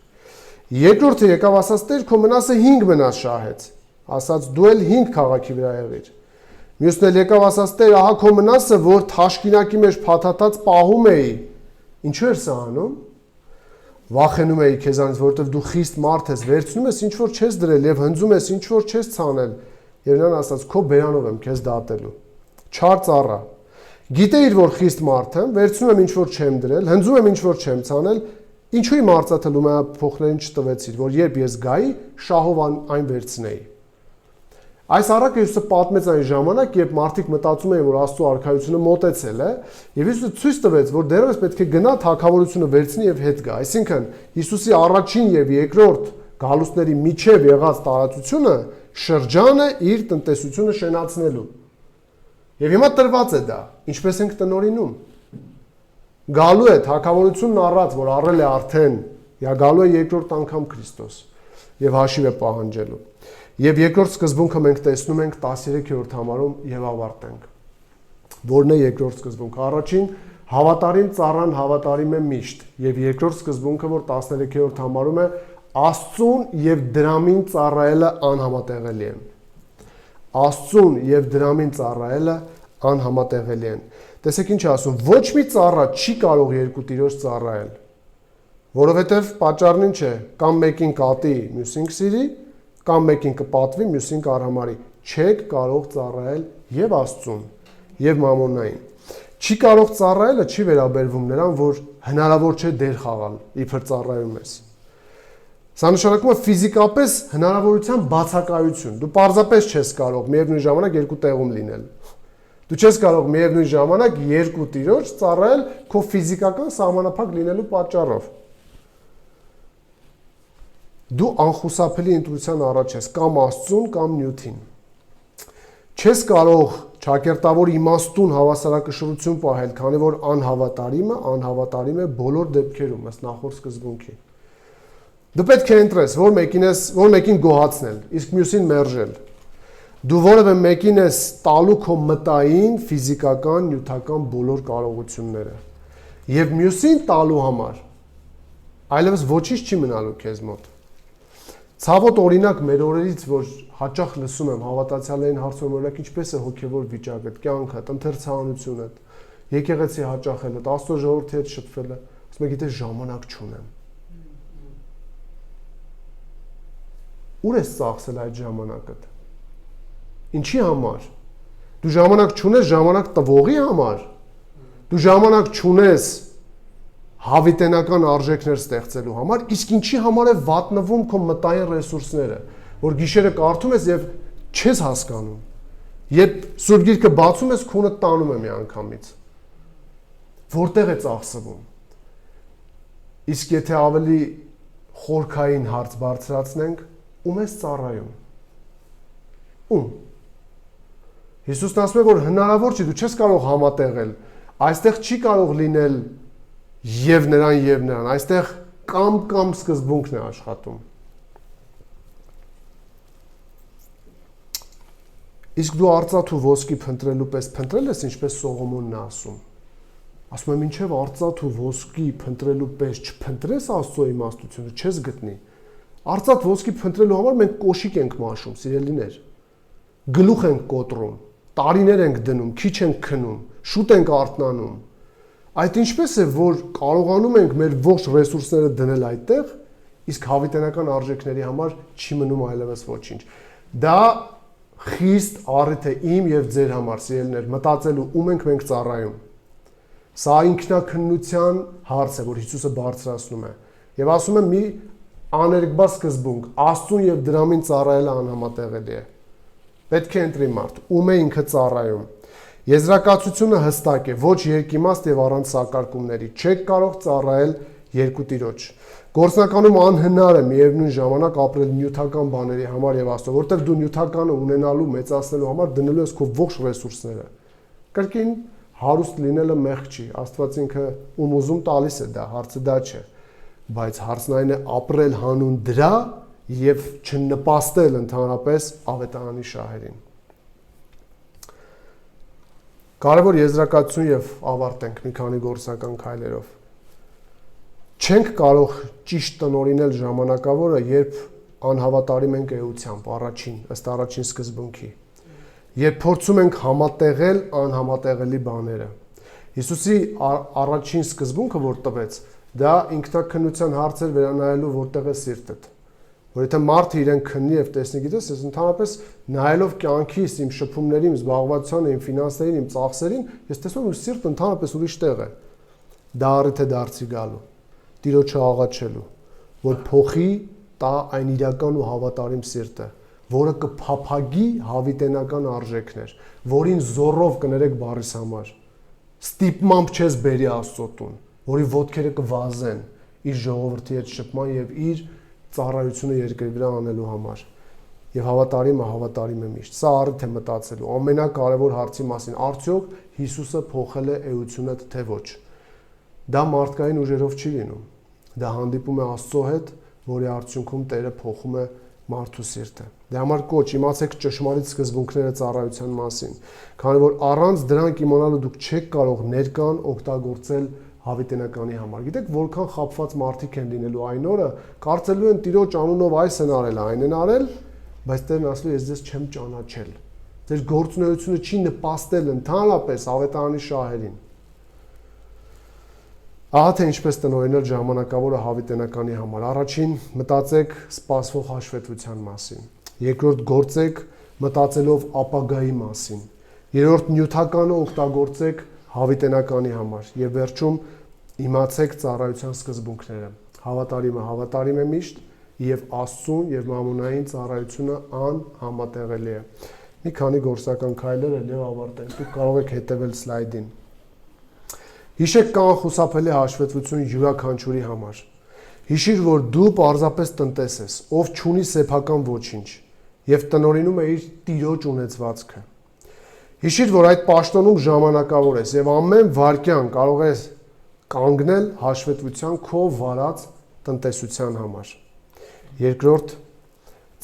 Երկրորդը եկավ ասաց Տեր քո մնասը 5 մնաս շահեց։ Ասաց դու էլ 5 քաղաքի վրա եղիր։ Մյուսն էլ եկավ ասաց Տեր ահա քո մնասը, որ թաշկինակի մեջ փաթաթած պահում էի։ Ինչու էր սա անում։ Վախենում էի քեզանից, որովհետև դու խիստ մարդ ես, վերցնում ես ինչ որ չես դրել եւ հնձում ես ինչ որ չես ցանել։ Եվ նրան ասաց քո բերանով եմ քեզ դատելու։ Չար ծառա։ Գիտեիր, որ խիստ մարդ եմ, վերցնում եմ ինչ որ չեմ դրել, հնձում եմ ինչ որ չեմ ցանել, ինչու իմ արծաթը փոխներին չտվեցիր, որ երբ ես գայի, շահով այն վերցնեի։ Այս առակը Հիսուսը պատմեց այն ժամանակ, երբ մարդիկ մտածում էին, որ Աստծո արքայությունը մոտեցել է, եւ Հիսուսը ցույց տվեց, որ դեռևս պետք է գնա թագավորությունը վերցնի եւ հետ գա։ Այսինքն, Հիսուսի առաջին եւ երկրորդ գալուստների միջև եղած տարածությունը շրջանը իր տնտեսությունը շենացնելու։ Եվ հիմա տրված է դա, ինչպես ենք տնօրինում։ Գալու է թագավորությունն առած, որ առել է արդեն, գալու է երկրորդ անգամ Քրիստոս եւ հաշիվ է պահանջելու։ Եվ երկրորդ սկզբունքը մենք տեսնում ենք 13-րդ համարում եւ ավարտենք։ Որն է երկրորդ սկզբունքը։ Առաջին հավատարիմ ծառան հավատարիմ է միշտ, եւ երկրորդ սկզբունքը, որ 13-րդ համարում է Աստծուն եւ դրամին ծառայելը անհամատեղելի է։ Աստծուն եւ դրամին ծառայելը անհամատեղելի են։ Տեսեք ինչ ասում, ոչ մի ծառա չի կարող երկու տիրոջ ծառայել, որովհետեւ պատճառն ինչ է, կամ մեկին կատի, մյուսին կսիրի, կամ մեկին կպատվի, մյուսին կարհամարի, չեք կարող ծառայել եւ Աստծուն, եւ մամոնային։ Չի կարող ծառայելը չի վերաբերվում նրան, որ հնարավոր չէ դեր խաղալ, իբր ծառայում ես։ Սա նշանակում է ֆիզիկապես հնարավորության բացակայություն։ Դու պարզապես չես կարող միևնույն ժամանակ երկու տեղում լինել։ Դու չես կարող միևնույն ժամանակ երկու տիրոջ ծառայել քո ֆիզիկական սահմանափակ լինելու պատճառով։ Դու անխուսափելի ընտրության առաջ ես կամ Աստծուն կամ նյութին։ Չես կարող Ճակերտավոր իմաստուն հավասարակշռություն պահել, քանի որ անհավատարիմ է բոլոր դեպքերում, ըստ նախորդ սկզբունքի։ Դու պետք է ընտրես, որ մեկին գոհացնել, իսկ մյուսին մերժել։ Դու որևէ մեկին ես տալու քո մտային, ֆիզիկական, նյութական բոլոր կարողությունները։ Եվ մյուսին տալու համար այլևս ոչինչ չի մնալու քեզ մոտ։ Ցավոտ օրինակ մեր օրերից, որ հաճախ լսում եմ հավատացյալներին հարցում, օրինակ ինչպես է հոգևոր վիճակդ, կյանքդ, ընթերցանությունդ, եկեղեցի հաճախելդ, Աստծո ժողովրդի հետ շփվելը, ասում եք, գիտես ժամանակ չունեմ։ Ուր ես ծախսել այդ ժամանակդ։ Ինչի համար։ Դու ժամանակ չունես ժամանակ տվողի համար։ Դու ժամանակ չունես հավիտենական արժեքներ ստեղծելու համար, իսկ ինչի համար է վատնվում քո մտային ռեսուրսները, որ գիշերը կարդում ես եւ չես հասկանում։ Երբ Սուրբ Գիրքը բացում ես, քունը տանում է միանգամից։ Որտեղ է ծախսվում։ Իսկ եթե ավելի խորքային հարց բարձրացնենք, ում ես ծառայում։ Ում։ Հիսուսն ասում է, որ հնարավոր չի, դու չես կարող համատեղել։ Այստեղ չի կարող լինել եւ նրան, այստեղ կամ սկզբունքն է աշխատում։ Իսկ դու արծաթ ու ոսկի փնտրելու պես փնտրել ես, ինչպես Սողոմոնն է ասում։ Ասում եմ, ինչեւ արծաթ ու ոսկի փնտրելու պես չփնտրես Աստծո իմաստությունը, չես գտնի։ Արծաթ ոսկի փնտրելու համար մենք կոշիկ ենք մաշում, սիրելիներ։ Գլուխ ենք կոտրում, տարիներ ենք դնում, քիչ ենք քնում, շուտ ենք արթնանում։ Այդ ինչպես է, որ կարողանում ենք մեր ողջ ռեսուրսները դնել այդտեղ, իսկ հավիտենական արժեքների համար չի մնում այլևս ոչինչ։ Դա խիստ առիթ է իմ եւ ձեր համար, սիրելիներ, մտածելու ում ենք մենք ծառայում։ Սա ինքնակնության հարց է, որ Հիսուսը բարձրացնում է։ Եվ ասում է մի աներկբա սկզբունք, Աստծուն եւ դրամին ծառայելը անհամատեղելի է։ Պետք է ընտրի մարդ, ում է ինքը ծառայում։ Եզրակացությունը հստակ է, ոչ երկիմաստ եւ առանց սակարկումների։ Չեք կարող ծառայել երկու տիրոջ։ Գործնականում անհնար է միևնույն ժամանակ ապրել նյութական բաների համար եւ Աստծո, որտեղ դու նյութականը ունենալու, մեծացնելու համար դնելու ես քո ողջ ռեսուրսները։ Կրկին հարուստ լինելը մեղք չի։ Աստված ինքը ում ուզում տալիս է դա, հարցը դա չէ։ Բայց հարցն այն է ապրել հանուն դրա եւ չնպաստել ընդհանրապես ավետարանի շահերին։ Կարևոր եզրակացություն եւ ավարտենք մի քանի գործնական քայլերով։ Չենք կարող ճիշտ տնօրինել ժամանակավորը, երբ անհավատարիմ ենք էությամբ, ըստ առաջին սկզբունքի։ Երբ փորձում ենք համատեղել անհամատեղելի բաները։ Հիսուսի առաջին սկզբունքը, որ տվեց, դա ինքնակնության հարց էր վերանայելու որտեղ է սիրտդ։ Որ եթե մարդը իրեն քննի եւ տեսնի, գիտես, ես ընդհանրապես նայելով կյանքիս, իմ շփումներին, զբաղվածությանը, իմ ֆինանսերին, իմ ծախսերին, ես տեսնում եմ սիրտը ընդհանրապես ուրիշ տեղ է։ Դա առիթ է դարձի գալու, Տիրոջը աղաչելու, որ փոխի տա այն իրական ու հավատարիմ սիրտը, որը կփափագի հավիտենական արժեքներ, որին զոռով կներեք բառիս համար։ Ստիպմամբ չես բերի Աստծո տուն, որի ոտքերը կվազեն իր ժողովրդի հետ շփման եւ իր ծառայությունը երկրի վրա անելու համար։ Եվ հավատարիմ է միշտ։ Սա առիթ է մտածելու ամենակարևոր հարցի մասին, արդյոք Հիսուսը փոխել է էությունդ թե ոչ։ Դա մարդկային ուժերով չի լինում։ Դա հանդիպում է Աստծո հետ, որի արդյունքում Տերը փոխում է մարդու սիրտը։ Դրա համար կոչ, իմացեք ճշմարիտ սկզբունքները ծառայության մասին, քանի որ առանց դրանք իմանալու դուք չեք կարող ներկան օգտագործել հավիտենականի համար։ Գիտեք, որքան խաբված մարդիկ են լինելու այն օրը, կարծելու են Տիրոջ անունով այս են արել, այն են արել, բայց Տերն ասում է, ես ձեզ չեմ ճանաչել։ Ձեր գործունեությունը չի նպաստել ընդհանրապես ավետարանի շահերին։ Ահա թե ինչպես տնօրինել ժամանակավորը հավիտենականի համար։ Առաջին, մտածեք սպասվող հաշվետվության մասին։ Երկրորդ, գործեք մտածելով ապագայի մասին։ Երրորդ, նյութականը օգտագործեք հավիտենականի համար։ Եվ վերջում, իմացեք ծառայության սկզբունքները։ Հավատարիմը հավատարիմ է միշտ, եւ Աստծուն եւ մամոնային ծառայությունը անհամատեղելի է։ Մի քանի գործական քայլեր էլ եւ ավարտենք։ Դուք կարող եք հետևել սլայդին։ Հիշեք կան խուսափելի հաշվետվություն յուրաքանչյուրի համար։ Հիշիր, որ դու պարզապես տնտես ես, ով չունի սեփական ոչինչ եւ տնօրինում է իր տիրոջ ունեցվածքը։ Հիշիր, որ այդ պաշտոնում ժամանակավոր ես եւ ամեն վայրկյան կարող ես կանգնել հաշվետվության քո վարած տնտեսության համար։ Երկրորդ,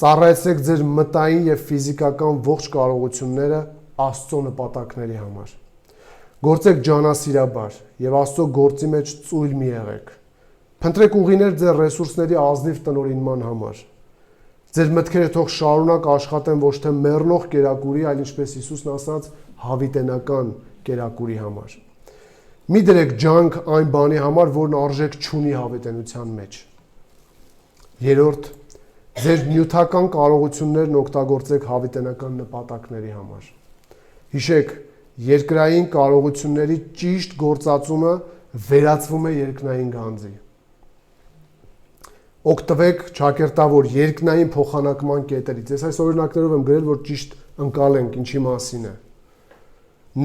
ծառայեցեք ձեր մտային եւ ֆիզիկական ողջ կարողությունները Աստծո նպատակների համար։ Գործեք ջանասիրաբար եւ Աստծո գործի մեջ ծույլ մի եղեք։ Փնտրեք ուղիներ ձեր ռեսուրսների ազնիվ տնօրինման համար։ Ձեր մտքերը թող շարունակ աշխատեն ոչ թե մեռնող կերակուրի, այլ ինչպես Հիսուսն ասաց, հավիտենական կերակուրի համար։ Մի դրեք ջանք այն բանի համար, որն արժեք չունի հավիտենության մեջ։ Երրորդ, ձեր նյութական կարողություններն օգտագործեք հավիտենական նպատակների համար։ Հիշեք, երկրային կարողությունների ճիշտ գործածումը վերածվում է երկնային գանձի։ Օգտվեք ճակերտավոր երկնային փոխանակման կետերից։ Ես այս օրինակներով եմ գրել, որ ճիշտ ընկալենք ինչի մասին է։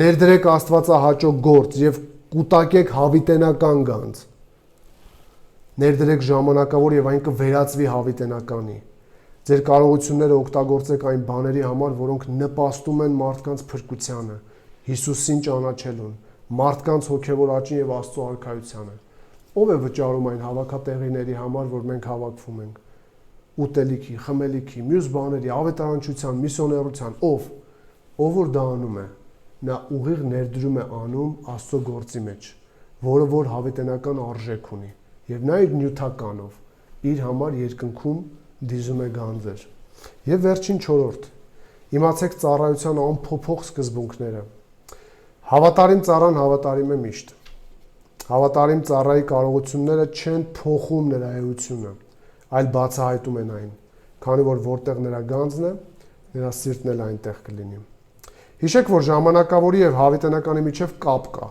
Ներդրեք Աստվածահաճո գործ եւ կուտակեք հավիտենական գանձ։ Ներդրեք ժամանակավոր եւ այն կվերածվի հավիտենականի։ Ձեր կարողությունները օգտագործեք այն բաների համար, որոնք նպաստում են մարդկանց փրկությանը, Հիսուսին ճանաչելուն, մարդկանց հոգեվոր աճին եւ Աստծո արքայությանը։ Ով է վճարում այն հավաքատեղիների համար, որ մենք հավաքվում ենք։ Ուտելիքի, խմելիքի, մյուս բաների, ավետարանչության, միսիոներության, ով որ դա անում է, նա ուղիղ ներդրում է անում Աստծո գործի մեջ, որը որ հավիտենական արժեք ունի, եւ նա իր նյութականով իր համար երկնքում դիզում է գանձեր։ Եվ վերջին չորրորդ, իմացեք ծառայության անփոփոխ սկզբունքները։ Հավատարիմ ծառան հավատարիմ է միշտ։ Հավատարիմ ծառայի կարողությունները չեն փոխում նրա էությունը, այլ բացահայտում են այն, քանի որ որտեղ նրա գանձն է, նրա սիրտն էլ այնտեղ կլինի։ Հիշեք, որ ժամանակավորի եւ հավիտենականի միջև կապ կա,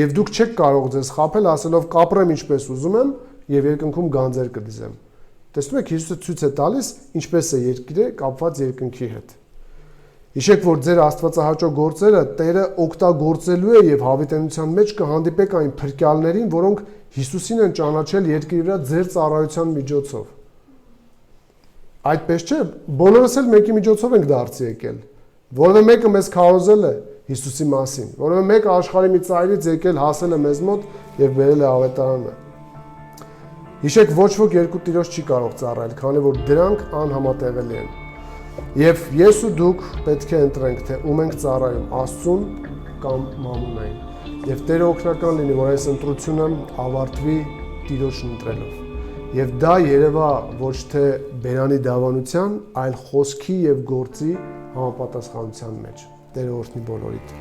եւ դուք չեք կարող ձեզ խաբել ասելով կապրեմ ինչպես ուզում եմ եւ երկնքում գանձեր կդիզեմ։ Տեսնում եք, Հիսուսը ցույց է տալիս ինչպես է երկիրը կապված երկնքի հետ։ Հիշեք, որ ձեր Աստվածահաճո գործերը Տերը օգտագործելու է եւ հավիտենության մեջ կհանդիպեք այն փրկյալներին, որոնք Հիսուսին են ճանաչել երկրի վրա ձեր ծառայության միջոցով։ Այդպես չէ, բոլորս էլ մեկի միջոցով ենք դարձի եկել։ Որևէ մեկը մեզ քարոզել է Հիսուսի մասին, որևէ մեկը աշխարհի մի ծայրից եկել, հասել է մեզ մոտ եւ բերել է ավետարանը։ Հիշեք, ոչ ոք երկու տիրոջ չի կարող ծառայել, քանի որ դրանք անհամատեղելի են։ Եվ ես ու դուք պետք է ընտրենք, թե ում ենք ծառայում, Աստծուն կամ Մամոնային։ Եվ Տերը օգնական լինի, որ այս ընտրությունը ավարտվի Տիրոջն ընտրելով։ Եվ դա երևա ոչ թե բերանի դավանության, այլ խոսքի եւ գործի համապատասխանության մեջ։ Տերը օրհնի բոլորիդ։